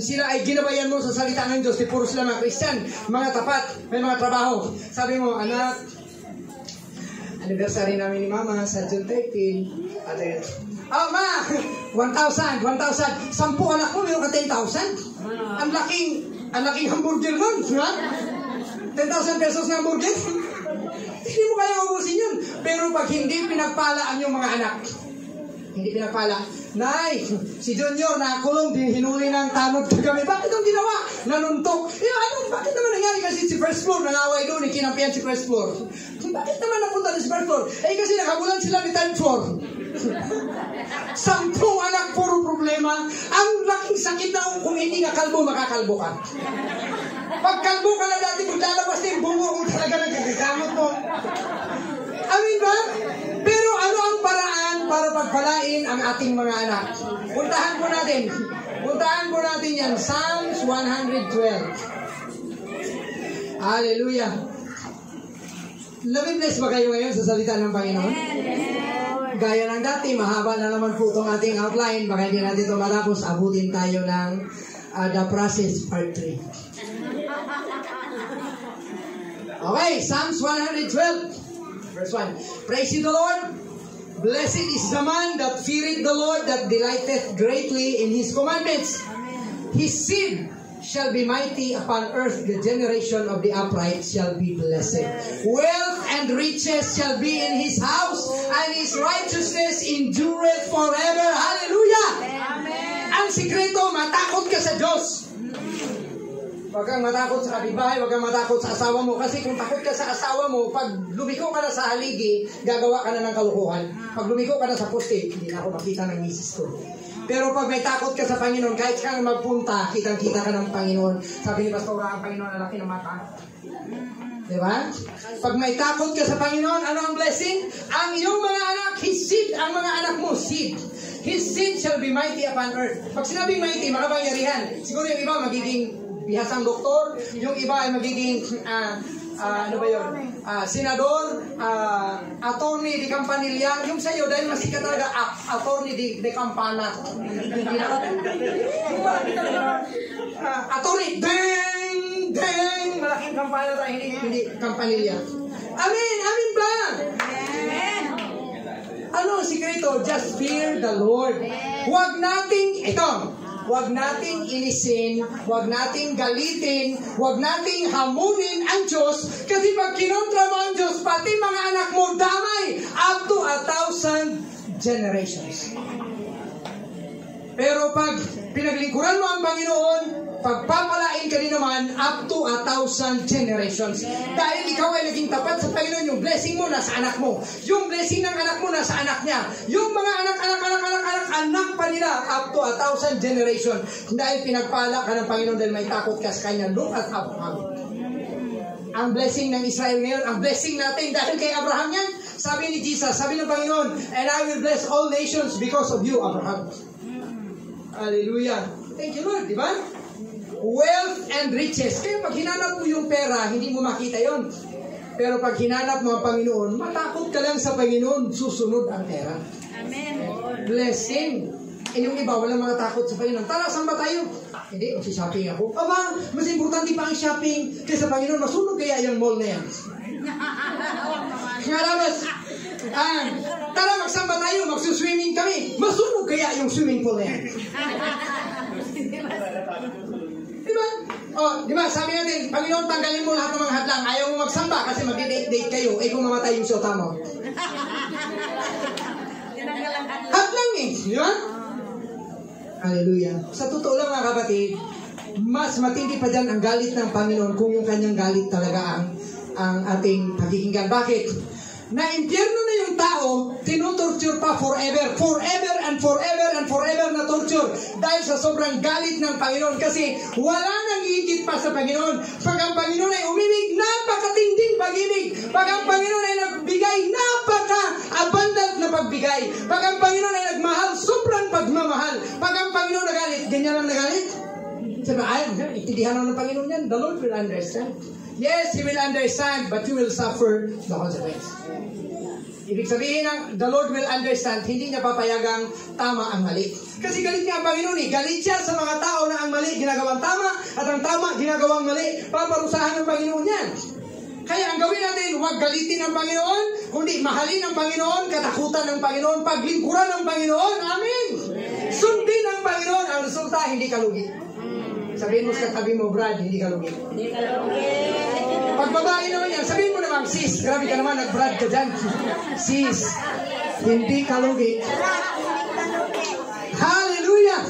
Speaker 1: sila ay ginabayan mo sa salita ng Diyos, puro sila mga Christian, mga tapat, may mga trabaho. Sabi mo, anak, anniversary namin ni Mama sa June 13. At ma, 1,000. 10 anak mo, meron ka 10,000. Ang laking hamburger nun, ha? 10,000 pesos na hamburger? Hindi mo kaya ubusin yun. Pero pag hindi pinagpala ang iyong mga anak, hindi pinagpala, Nay, si Junior nakulong, hinuli ng tanod kami. Bakit ang ginawa? Nanuntok. Bakit naman nangyari? Kasi si first floor, nangaway doon, kinampihan si first floor. Bakit naman napunta si first floor? Kasi nakabulan sila ni 10th floor. 10 anak, puro problema. Ang laking sakit na kung hindi nga kalbo, makakalbo ka. Pag kalbo ka na dati, kung lalabas na yung bungo mo talaga nagkakamot mo. Amin ba? Pero ano ang paraan para pagpalain ang ating mga anak? Puntahan po natin yan. Psalms 112. Hallelujah. Nami-bless ba kayo ngayon sa salita ng Panginoon? Gaya ng dati, mahaba na naman po itong ating outline. Baka hindi natin ito matapos. Abutin tayo ng The Process Part 3. Okay, Psalms 112. Verse 1. Praise ye the Lord. Blessed is the man that feareth the Lord, that delighteth greatly in his commandments. His seed shall be mighty upon earth. The generation of the upright shall be blessed. Wealth and riches shall be in his house, and his righteousness endureth forever. Hallelujah!
Speaker 2: Amen.
Speaker 1: Ang sikreto, matakot ka sa Diyos. Huwag kang matakot sa kapitbahay, huwag kang matakot sa asawa mo. Kasi kung takot ka sa asawa mo, pag lumiko ka na sa haligi, gagawa ka na ng kalukuhan. Pag lumiko ka na sa poste, hindi na ako makita ng misis ko. Pero pag may takot ka sa Panginoon, kahit kang magpunta, kitang-kita ka ng Panginoon. Sabi ni Pastora, ang Panginoon ang laki ng mata. Diba? Pag may takot ka sa Panginoon, ano ang blessing? Ang iyong mga anak, his seed, ang mga anak mo, seed. His seed shall be mighty upon earth. Pag sinabing mighty, makapangyarihan. Siguro yung iba magiging bihasang doktor, yung iba ay magiging senador, attorney di Campanilla, yung sa'yo dahil masikat talaga attorney di Campana. Attorney, deng, malaking Campana tayo, hindi Campanilla. Amen ba?
Speaker 2: Amen.
Speaker 1: Ano ang sikreto? Just fear the Lord. Huwag nating inisin, huwag nating galitin, huwag nating hamunin ang Diyos, kasi pag kinontra mo ang Diyos, pati mga anak mo damay up to 1,000 generations. Pero pag pinaglingkuran mo ang Panginoon, pagpapalain ka din naman up to 1,000 generations. Dahil ikaw ay naging tapat sa Panginoon, yung blessing mo nasa anak mo. Yung blessing ng anak mo nasa anak niya. Yung mga anak pa nila up to 1,000 generations. Dahil pinagpala ka ng Panginoon dahil may takot ka sa Kanya. Look at Abraham. Ang blessing ng Israel ngayon, ang blessing natin dahil kay Abraham yan. Sabi ni Jesus, sabi ng Panginoon, and I will bless all nations because of you, Abraham. Hallelujah. Thank you, Lord, di ba? Wealth and riches. Kaya pag hinanap mo yung pera, hindi mo makita yon. Pero pag hinanap mo ang Panginoon, matakot ka lang sa Panginoon, susunod ang pera.
Speaker 2: Amen.
Speaker 1: Blessing. Yung iba, walang mga takot sa Panginoon. Tara, saan ba tayo? Hindi, mag-shopping ako. Aba, mas importante pa ang shopping kaysa Panginoon. Masunog kaya yung mall na yan. Tara, magsamba tayo, magsuswimming kami. Masunog kaya yung swimming pool na yan. Diba? Diba? Sabi natin, Panginoon, tanggalin mo lahat ng mga hadlang. Ayaw mo magsamba kasi mag-date kayo. Kung mamatay yung sota mo. Hadlang eh. Diba? Hallelujah. Sa totoo lang mga kapatid, mas matindi pa dyan ang galit ng Panginoon kung yung kanyang galit talaga ang ating pakikinggan. Bakit? na impyerno na yung tao, tinutorture pa forever. Forever and forever and forever na torture. Dahil sa sobrang galit ng Panginoon. Kasi wala nang higit pa sa Panginoon. Pag ang Panginoon ay umibig, napakatinding pag-ibig. Pag ang Panginoon ay nagbigay, napaka-abundant na pagbigay. Pag ang Panginoon ay nagmahal, sobrang pagmamahal. Pag ang Panginoon nagalit, ganyan lang nagalit. Sabi, intindihan ng Panginoon yan. The Lord will understand. Yes, He will understand, but you will suffer the consequence. Ibig sabihin ng the Lord will understand, hindi niya papayagang tama ang mali. Kasi galit niya ang Panginoon eh. Galit siya sa mga tao na ang mali ginagawang tama at ang tama ginagawang mali. Paparusahan ng Panginoon yan. Kaya ang gawin natin, huwag galitin ang Panginoon, kundi mahalin ang Panginoon, katakutan ng Panginoon, paglingkuran ng Panginoon. Amen! Sundin ang Panginoon. Ang resulta, hindi ka lugi. Sabihin mo sa katabi mo, Brad, hindi ka lugi.
Speaker 2: Hindi ka lugi.
Speaker 1: Pag babae naman yan, sabihin mo naman, sis, grabe ka naman, nag-Brad ka dyan. Sis, hindi ka lugi. Hallelujah!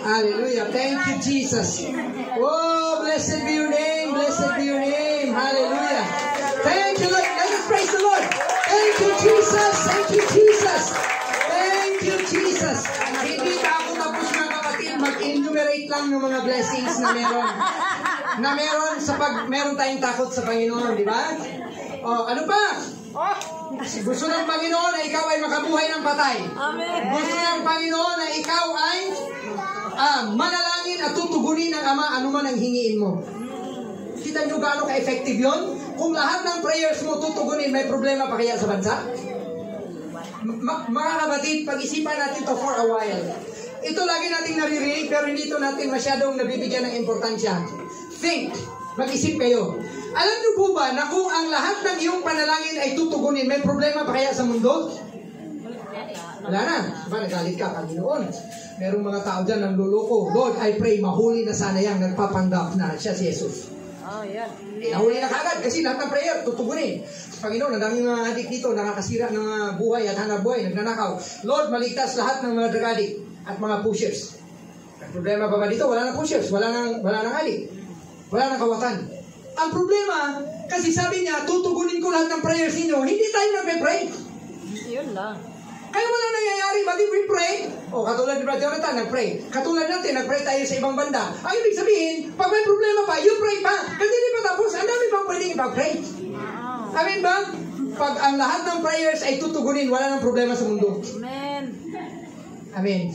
Speaker 1: Hallelujah. Thank you, Jesus. Oh, blessed be your name. Blessed be your name. Hallelujah. Thank you, Lord. Let us praise the Lord. Thank you, Jesus. Thank you, Jesus. Thank you, Jesus. Hindi pa ako tapos mga kapatid, mag-enumerate lang ng mga blessings na meron. Na meron sa meron tayong takot sa Panginoon, di ba? Oh, ano pa? Gusto ng Panginoon na ikaw ay makabuhay ng patay.
Speaker 2: Amen.
Speaker 1: Gusto ng Panginoon na ikaw ay manalangin at tutugunin ng Ama anuman ang hingiin mo. Kita nyo gaano ka-effective yun? Kung lahat ng prayers mo tutugunin, may problema pa kaya sa bansa? Mga kapatid, pag-isipan natin to for a while. Ito lagi nating naririnig pero hindi ito natin masyadong nabibigyan ng importansya. Think. Mag-isip kayo. Alam niyo po ba na kung ang lahat ng iyong panalangin ay tutugunin, may problema pa kaya sa mundo? Wala na. Diba, nagalit ka, Panginoon. Merong mga tao dyan ng luloko. Lord, I pray, mahuli na sana yan. Nagpapanggap na siya si Jesus.
Speaker 2: Oh, yan.
Speaker 1: Nahuli na kagad kasi lahat ng prayer, tutugunin. Panginoon, ang daming mga adik dito, nakakasira ng mga buhay at hanap buhay, nagnanakaw. Lord, maligtas lahat ng mga drug addict at mga pushers. Ang problema pa ba dito? Wala nang pushers, wala nang adik. Wala nang kawatan. Ang problema, kasi sabi niya, tutugunin ko lahat ng prayers ninyo. Hindi tayo nagpe-pray.
Speaker 2: Yun lang.
Speaker 1: Kaya wala nangyayari, bakit we pray? O, katulad ni Brother Jonathan, nag-pray. Katulad natin, nag-pray tayo sa ibang banda. Ang ibig sabihin, pag may problema pa, you pray pa. Kasi hindi pa tapos, ang dami pang pwedeng ipag-pray. Amen ba? Pag ang lahat ng prayers ay tutugunin, wala nang problema sa mundo.
Speaker 2: Amen.
Speaker 1: Amen.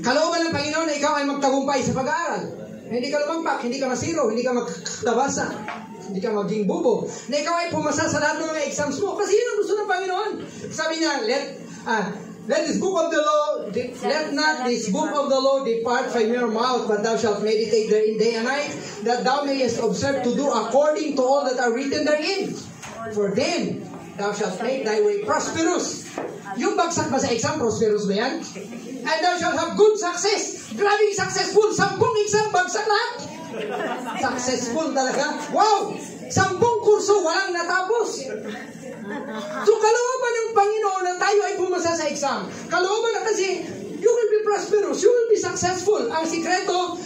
Speaker 1: Kalooban ng Panginoon na ikaw ay magtagumpay sa pag-aaral. Hindi ka lumagpak, hindi ka masiro, hindi ka magtabasa, hindi ka maging bubo. Na ikaw ay pumasa sa lahat ng mga exams mo. Kasi yun ang gusto ng Panginoon. Sabi niya, let this book of the law, let not this book of the law depart from your mouth, but thou shalt meditate therein day and night, that thou mayest observe to do according to all that are written therein. For then thou shalt make thy way prosperous. Yung bagsak ba sa exam, prosperous ba yan? And thou shalt have good success. Grabing successful. 10 exam, bagsak lahat. Successful talaga. Wow! 10 kurso, walang natapos. So, kalooban ng Panginoon na tayo ay pumasa sa exam. Kalooban na kasi, you will be prosperous. You will be successful. Ang sikreto,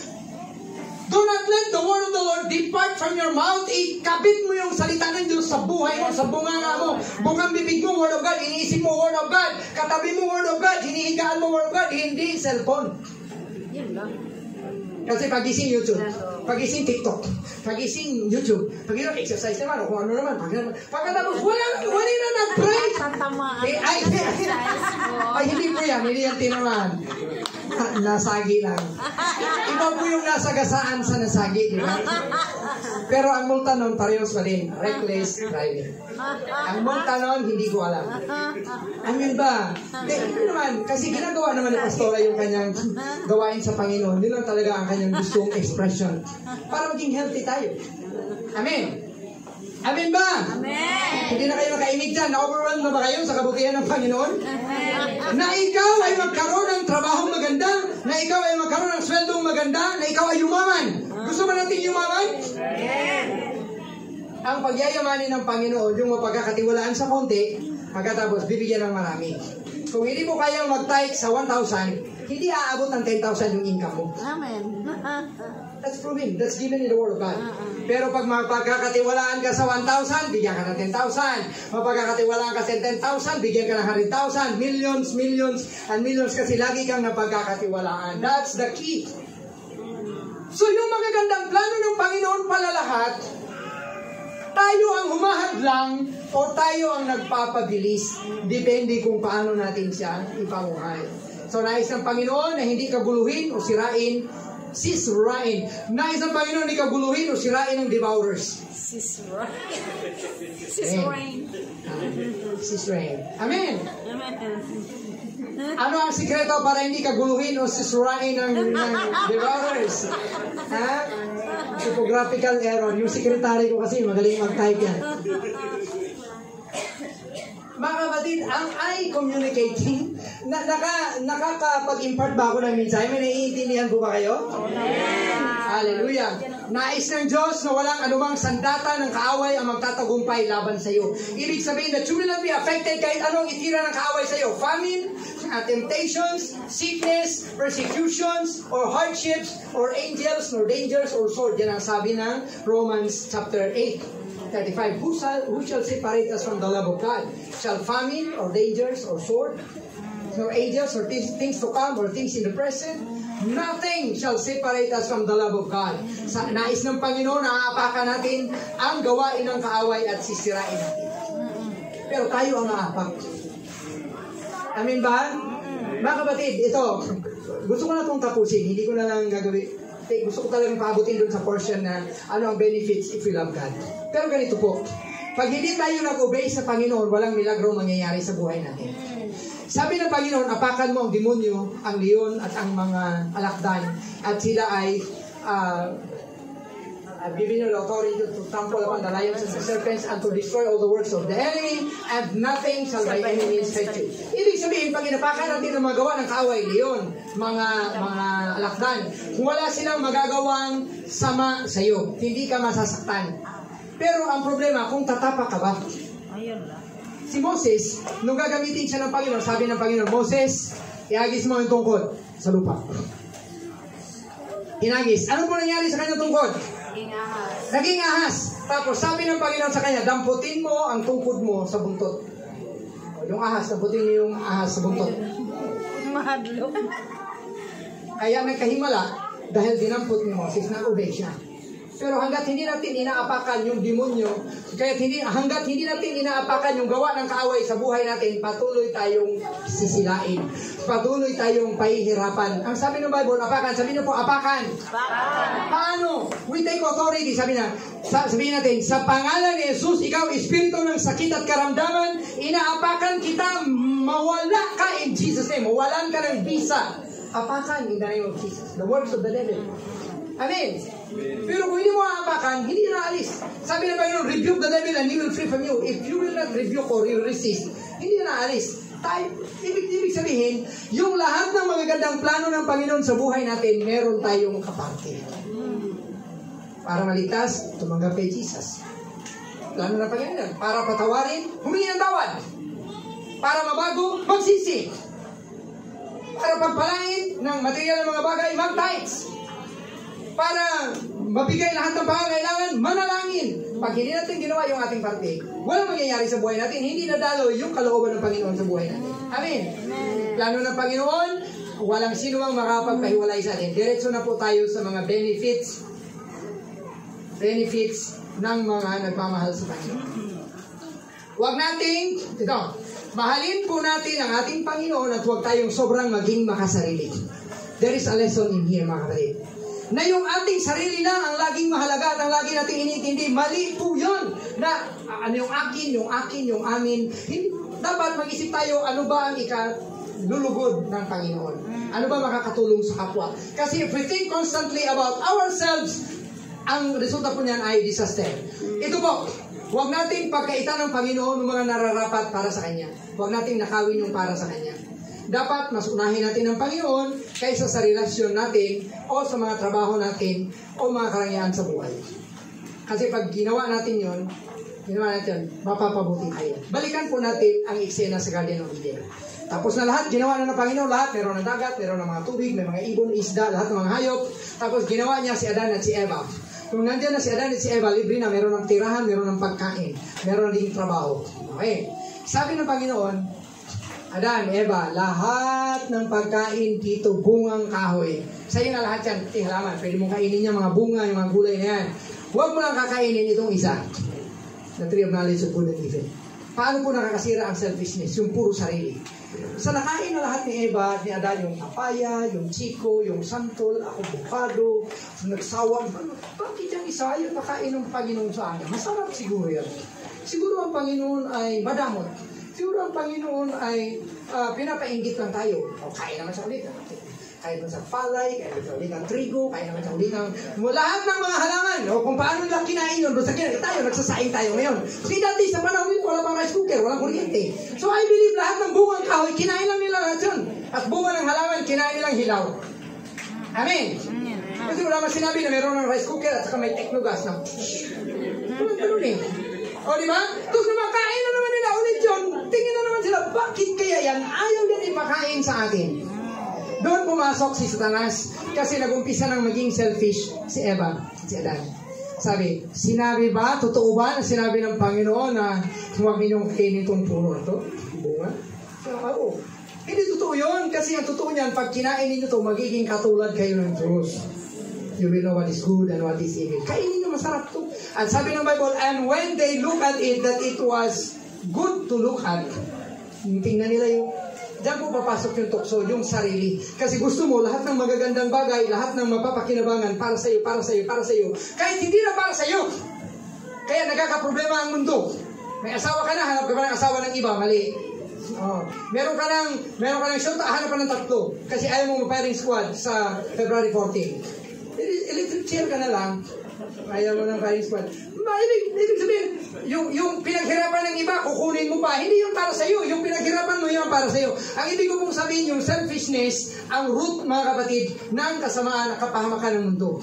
Speaker 1: do not let the word of the Lord depart from your mouth. Ikabit mo yung salita ng Diyos sa buhay mo, sa bunganga mo. Bukang bibig mo, word of God. Iniisip mo, word of God. Katabi mo, word of God. Hinihigaan mo, word of God. Hindi cellphone.
Speaker 2: Yun lang.
Speaker 1: Kasi pagising YouTube, pagising TikTok, pagising YouTube, pagising exercise naman, o kung ano naman, pagkatapos, wala na nag-pray.
Speaker 2: Tatamaan.
Speaker 1: Ay, hindi po yan, hindi yan tinamaan. Nasagi lang. Iba po yung nasagasaan sa nasagi, di ba? Pero ang multa nun, parehos pa din. Reckless driving. Ang multa nun, hindi ko alam. Amin ba? Hindi naman, kasi ginagawa naman ni Pastora yung kanyang gawain sa Panginoon. Hindi lang talaga ang kanyang gustong expression. Para maging healthy tayo. Amen. Amen ba?
Speaker 2: Amen.
Speaker 1: Hindi na kayo nakainig dyan. Na-overwhelmed na ba kayo sa kabutihan ng Panginoon? Na ikaw ay magkaroon ng trabahong maganda, na ikaw ay magkaroon ng sweldong maganda, na ikaw ay yumaman. Gusto ba natin yumaman?
Speaker 2: Amen.
Speaker 1: Ang pagyayamanin ng Panginoon, yung mapagkakatiwalaan sa konti, pagkatapos bibigyan ng marami. Kung hindi mo kayang mag-tithe sa 1,000, hindi aabot ng 10,000 yung income mo.
Speaker 2: Amen.
Speaker 1: That's proven. That's given in the Word of God. Pero pag mapagkakatiwalaan ka sa 1,000, bigyan ka ng 10,000. Mapagkakatiwalaan ka sa 10,000, bigyan ka ng 100,000. Millions, millions, and millions kasi lagi kang napagkakatiwalaan. That's the key. So yung magagandang plano ng Panginoon pala lahat, tayo ang humahadlang o tayo ang nagpapabilis. Depende kung paano natin siya ipamuhay. So nais ng Panginoon na hindi kaguluhin o sirain. Nais ng Panginoon hindi kaguluhin o sirain ng devourers. Sisrain. Amen. Ano ang sikreto para hindi kaguluhin o sisrain ng devourers? Ha? Typographical error. Yung sekretary ko kasi magaling mag-type yan. Mga kapatid, ang I-communicating, nakakapag-impart ba ako ng mensahe? May naiintindihan po ba kayo? Hallelujah. Nais ng Diyos na walang anumang sandata ng kaaway ang magtatagumpay laban sa iyo. Ibig sabihin that you will not be affected kahit anong itira ng kaaway sa iyo. Famine, temptations, sickness, persecutions, or hardships, or angels, nor dangers, or sword. Yan ang sabi ng Romans chapter 8:35. Who shall separate us from the love of God? Shall famine, or dangers, or sword, nor angels, or things to come, or things in the present? Nothing shall separate us from the love of God. Sa nais ng Panginoon, naaapakan natin ang gawain ng kaaway at sisirain natin. Pero tayo ang naapak. Amin ba? Mga kapatid, ito, gusto ko na itong tapusin. Hindi ko na lang gagawin. Gusto ko talagang paabutin doon sa portion na ano ang benefits if we love God. Pero ganito po, pag hindi tayo nag-obey sa Panginoon, walang milagro mangyayari sa buhay natin. Sabi ng Panginoon, apakan mo ang demonyo, ang leon at ang mga alakdan, at sila ay I've given you the authority to trample upon the lions and the serpents and to destroy all the works of the enemy, and nothing shall by any means hurt you. Ibig sabihin, pag inapakan natin ang magawa ng kaaway, leon, mga alakdan, kung wala silang magagawang sama sa iyo, hindi ka masasaktan. Pero ang problema, kung tatapak ka ba?
Speaker 2: Ayun lang.
Speaker 1: Si Moses, nung gagamitin siya ng Panginoon, sabi ng Panginoon, Moses, iagis mo ang tungkod sa lupa. Inagis. Ano po nangyari sa kanyang tungkod? Naging ahas. Tapos sabi ng Panginoon sa kanya, damputin mo ang tungkod mo sa buntot. Yung ahas, damputin mo yung ahas sa buntot.
Speaker 2: Mahadlo.
Speaker 1: Kaya nagkahimala dahil dinampot ni Moses, nag-obey siya. Pero hanggat hindi natin inaapakan yung demonyo, hanggat hindi natin inaapakan yung gawa ng kaaway sa buhay natin, patuloy tayong sisilain. Patuloy tayong pahihirapan. Ang sabi ng Bible, apakan. Sabi niyo po, apakan. Paano? We take authority. Sabihin natin, sa pangalan ni Jesus, ikaw, espiritu ng sakit at karamdaman, inaapakan kita, mawala ka in Jesus' name. Mawalan ka ng visa. Apakan in the name of Jesus. The works of the devil. Amen. Pero kung hindi mo aapakan, hindi na alis. Sabi ng Panginoon, rebuke the devil and he will flee from you. If you will not rebuke or you resist, hindi na alis. Ibig sabihin, yung lahat ng magagandang plano ng Panginoon sa buhay natin, meron tayong kaparte. Para maligtas, tumanggap kay Jesus. Plano ng Panginoon. Para patawarin, humingi ng tawad. Para mabago, magsisi. Para pagpalain ng material ng mga bagay, mag-tithes. Para mabigay lahat ng pangangailangan, manalangin. Pag hindi natin ginawa yung ating parte, walang mangyayari sa buhay natin, hindi nadalo yung kalooban ng Panginoon sa buhay natin. Amen. Plano ng Panginoon, walang sino mang makapagpahiwalay sa atin. Diretso na po tayo sa mga benefits ng mga nagmamahal sa Panginoon. Huwag nating, mahalin po natin ang ating Panginoon at huwag tayong sobrang maging makasarili. There is a lesson in here, mga kapatid. Na yung ating sarili lang ang laging mahalaga at ang lagi nating inintindi, mali po yun. Na yung akin, yung amin. Dapat mag-isip tayo, ano ba ang ikalulugod ng Panginoon? Ano ba makakatulong sa kapwa? Kasi if we think constantly about ourselves, ang resulta po niyan ay disaster. Ito po, huwag nating pagkaitan ng Panginoon ng mga nararapat para sa Kanya. Huwag nating nakawin yung para sa Kanya. Dapat mas unahin natin ang Panginoon kaysa sa relasyon natin o sa mga trabaho natin o mga karangyaan sa buhay. Kasi pag ginawa natin yon, mapapabuti tayo. Balikan po natin ang eksena sa Garden of Eden. Tapos na lahat, ginawa na ng Panginoon lahat. Meron ng dagat, meron ng mga tubig, may mga ibon, isda, lahat ng mga hayop. Tapos ginawa niya si Adan at si Eva. Kung nandiyan na si Adan at si Eva, libre na, meron ng tirahan, meron ng pagkain, meron din trabaho. Okay. Sabi ng Panginoon, Adan, Eva, lahat ng pagkain dito, bungang kahoy. Sa'yo na lahat yan, halaman. Pwede mong kainin niya mga bunga, yung mga gulay na yan. Huwag mo lang kakainin itong isa. The tree of knowledge of good and evil. Paano po nakakasira ang selfishness? Yung puro sarili. Sa nakain na lahat ni Eva, ni Adan, yung papaya, yung chiko, yung santol, avocado, nagsawang, bakit yung isa yung pakain ng Panginoon sa akin? Masarap siguro yan. Siguro ang Panginoon ay madamot. Siguro ang Panginoon ay pinapainggit lang tayo. O, kain naman sa ulit. Kain naman sa palay, kain naman sa ulit ng trigo, kain naman sa ulit ng lahat ng mga halaman. O kung paano nila kinain yun, basta kinain tayo, nagsasaing tayo ngayon. Kasi dati sa panahon nito, wala pang rice cooker, walang kuryente. So I believe lahat ng bungang kahoy, kinain lang nila lahat yun. At bunga ng halaman, kinain nilang hilaw. Amen. Kasi wala man sinabi na meron ng rice cooker at saka may technogas na walang ganun eh. O diba? Tapos namakain na naman nila ulit yun. Tingin na naman sila, bakit kaya yan? Ayaw yan ipakain sa atin. Doon pumasok si Satanas kasi nag-umpisa ng maging selfish si Eva, si Adan. Sabi, sinabi ba, totoo ba na sinabi ng Panginoon na huwag ninyong kainin itong puno na ito? Bunga? Oo. Hindi totoo yun kasi ang totoo niyan, pag kinain ninyo ito, magiging katulad kayo ng Diyos. You will know what is good and what is evil. Kainin nyo, masarap to. At sabi ng Bible, and when they look at it, that it was good to look at, tingnan nila yung, diyan po papasok yung tukso, yung sarili. Kasi gusto mo, lahat ng magagandang bagay, lahat ng mapapakinabangan, para sa'yo, para sa'yo, para sa'yo. Kahit hindi na para sa'yo. Kaya nagkakaproblema ang mundo. May asawa ka na, hanap ka ba ng asawa ng iba? Mali. Oh. Meron ka ng show, hanap ka ng tatlo. Kasi ayaw mo ma-firing squad sa February 14. Electric chair ka na lang, ayaw mo ng firing squad. Ibig sabihin, yung pinaghirapan ng iba, kukunin mo pa. Hindi yung para sa'yo. Yung pinaghirapan mo, yung para sa'yo. Ang ibig ko pong sabihin, yung selfishness, ang root, mga kapatid, ng kasamaan at kapahamakan ng mundo.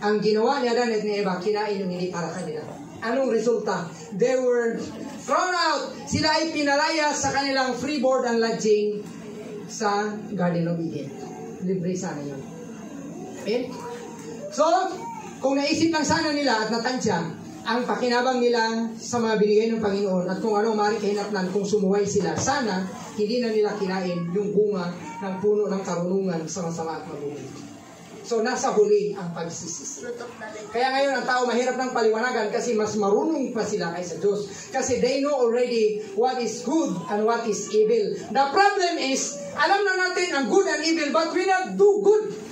Speaker 1: Ang ginawa ni Adan at ni Eva, kinain yung hindi para kanila. Anong resulta? They were thrown out. Sila ay pinalaya sa kanilang free board and lodging sa Garden of Eden. Libre sana yun. Okay? So, kung naisip lang sana nila at natansya ang pakinabang nila sa mga binigay ng Panginoon at kung ano maaaring kahinatnan kung sumuway sila, sana hindi na nila kinain yung bunga ng puno ng karunungan sa masama at mabuti. So, nasa huli ang pagsisisi. Kaya ngayon, ang tao mahirap ng paliwanagan kasi mas marunong pa sila kaysa Diyos. Kasi they know already what is good and what is evil. The problem is, alam na natin ang good and evil, but we not do good.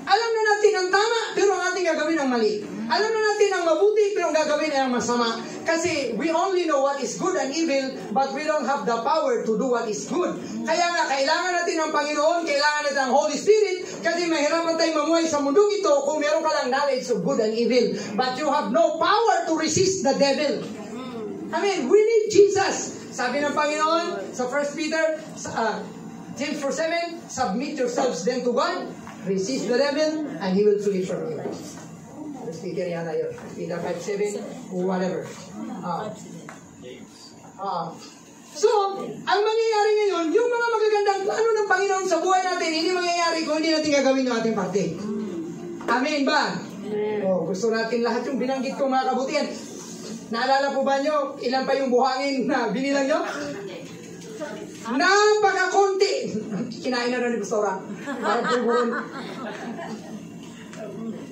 Speaker 1: Alam na natin ang tama, pero ang ating gagawin ang mali. Alam na natin ang mabuti, pero ang gagawin ay ang masama. Kasi we only know what is good and evil, but we don't have the power to do what is good. Kaya nga, kailangan natin ang Panginoon, kailangan natin ang Holy Spirit, kasi mahirapan tayong mamuhay sa mundong ito kung meron ka lang knowledge of good and evil. But you have no power to resist the devil. I mean, we need Jesus. Sabi ng Panginoon sa 1 Peter, James 4:7, submit yourselves then to God, resist the devil, and he will flee from you. Peter yata yun. Peter 5:7 or whatever. So, ang mangyayari ngayon, yung mga magagandang plano ng Panginoon sa buhay natin, hindi mangyayari kung hindi natin gagawin yung ating parte. Amen ba? Oh, gusto natin lahat yung binanggit kong mga kabutihan. Naalala po ba nyo, ilan pa yung buhangin na binilang nyo? Napakakunti. Kinain na rin ni Pastora. Parang pulburon.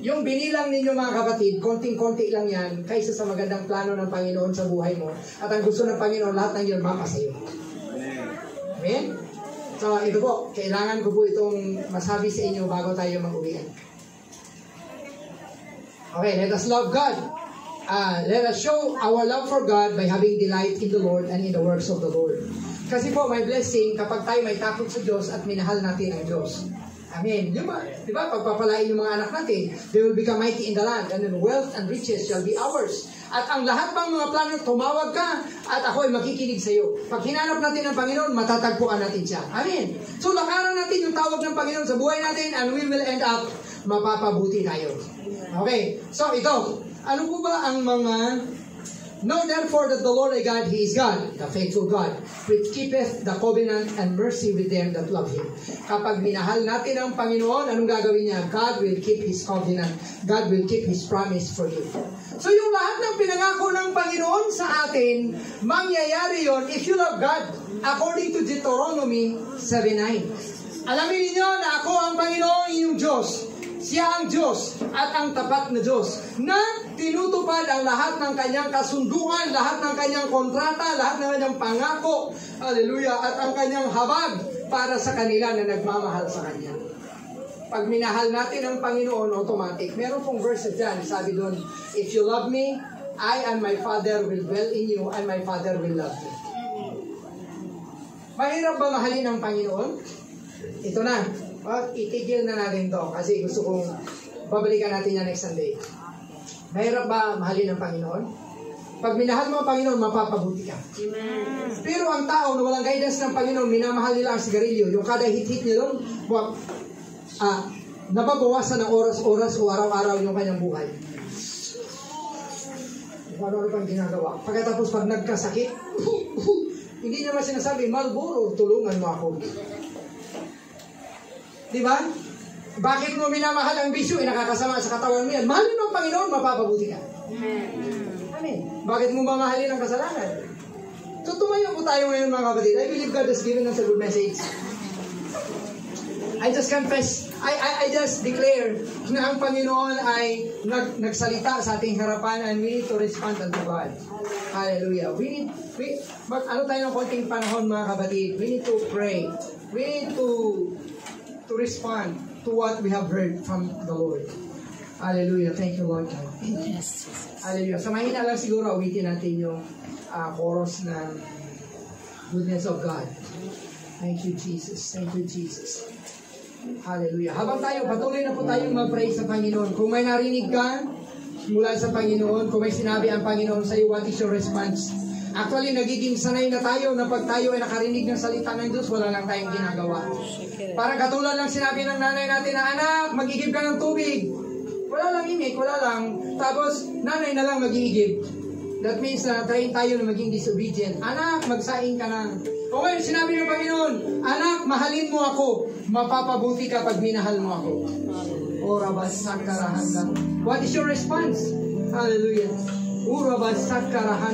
Speaker 1: Yung binilang ninyo mga kapatid, konting-konti lang yan kaysa sa magandang plano ng Panginoon sa buhay mo. At ang gusto ng Panginoon, lahat ng yun mapa sa iyo. Amen? So, ito po, kailangan ko po itong masabi sa inyo bago tayo mag-uwian. Okay, let us love God. Let us show our love for God by having delight in the Lord and in the works of the Lord. Kasi po, may blessing kapag tayo may takot sa Diyos at minahal natin ang Diyos. Amen. Di ba? Pagpapalain yung mga anak natin, they will become mighty in the land, and then wealth and riches shall be ours. At ang lahat pang mga plano, tumawag ka, at ako ay makikinig sa iyo. Pag hinanap natin ang Panginoon, matatagpuan natin siya. Amen. So, lakaran natin yung tawag ng Panginoon sa buhay natin, and we will end up, mapapabuti tayo. Okay, so ito. Ano po ba ang mga... Know therefore that the Lord thy God, He is God, the faithful God, which keepeth the covenant and mercy with them that love Him. Kapag minahal natin ang Panginoon, anong gagawin niya? God will keep His covenant. God will keep His promise for you. So yung lahat ng pinangako ng Panginoon sa atin, mangyayari yon if you love God, according to Deuteronomy 7:9. Alamin niyo na ako ang Panginoon, inyong Diyos. Siya ang Diyos at ang tapat na Diyos na tinutupad ang lahat ng kanyang kasunduan, lahat ng kanyang kontrata, lahat ng kanyang pangako, hallelujah, at ang kanyang habag para sa kanila na nagmamahal sa Kanya. Pag minahal natin ang Panginoon, automatic. Meron pong verse dyan, sabi doon, if you love me, I and my Father will dwell in you and my Father will love you. Mahirap ba mahalin ang Panginoon? Ito na. Itigil na natin to kasi gusto kong babalikan natin yan next Sunday. Mahirap ba mahalin ang Panginoon? Pag minahal mo ang Panginoon, mapapabuti ka.
Speaker 2: Amen.
Speaker 1: Pero ang tao na walang guidance ng Panginoon, minamahal nila ang sigarilyo. Yung kada hit-hit niya doon, nababawasan ng oras-oras o araw-araw yung kanyang buhay. Ano pang ginagawa? Pagkatapos pag nagkasakit, hindi naman sinasabi, Marlboro, tulungan mo ako. Diba? Bakit mo minamahal ang bisyo? Nakakasama sa katawan mo yan. Mahalin mo ang Panginoon, mapapabuti ka. Amen. Bakit mo mamahalin ang kasalanan? So tumayo po tayo ngayon mga kapatid. I believe God has given us a good message. I just confess, I just declare na ang Panginoon ay nagsalita sa ating harapan and we need to respond unto God. Hallelujah. Ano tayo ng konting panahon mga kapatid? We need to pray. We need to respond to what we have heard from the Lord. Hallelujah. Thank you, Lord God.
Speaker 2: Yes.
Speaker 1: Hallelujah. Sa mahina lang siguro, awitin natin yung chorus ng goodness of God. Thank you, Jesus. Thank you, Jesus. Hallelujah. Habang tayo, patuloy na po tayong mag-pray sa Panginoon. Kung may narinig ka mula sa Panginoon, kung may sinabi ang Panginoon sa iyo, what is your response? Actually, nagiging sanay na tayo na pag tayo ay nakarinig ng salita ng Diyos, wala lang tayong ginagawa. Parang katulad lang sinabi ng nanay natin na, anak, mag-igib ka ng tubig. Wala lang imik, wala lang. Tapos, nanay na lang mag-iigib. That means na try tayo na maging disobedient. Anak, magsaing ka na. O ngayon, sinabi ng Panginoon, anak, mahalin mo ako. Mapapabuti ka pag minahal mo ako. Ora basak karahan. What is your response? Hallelujah. Ora basak karahan.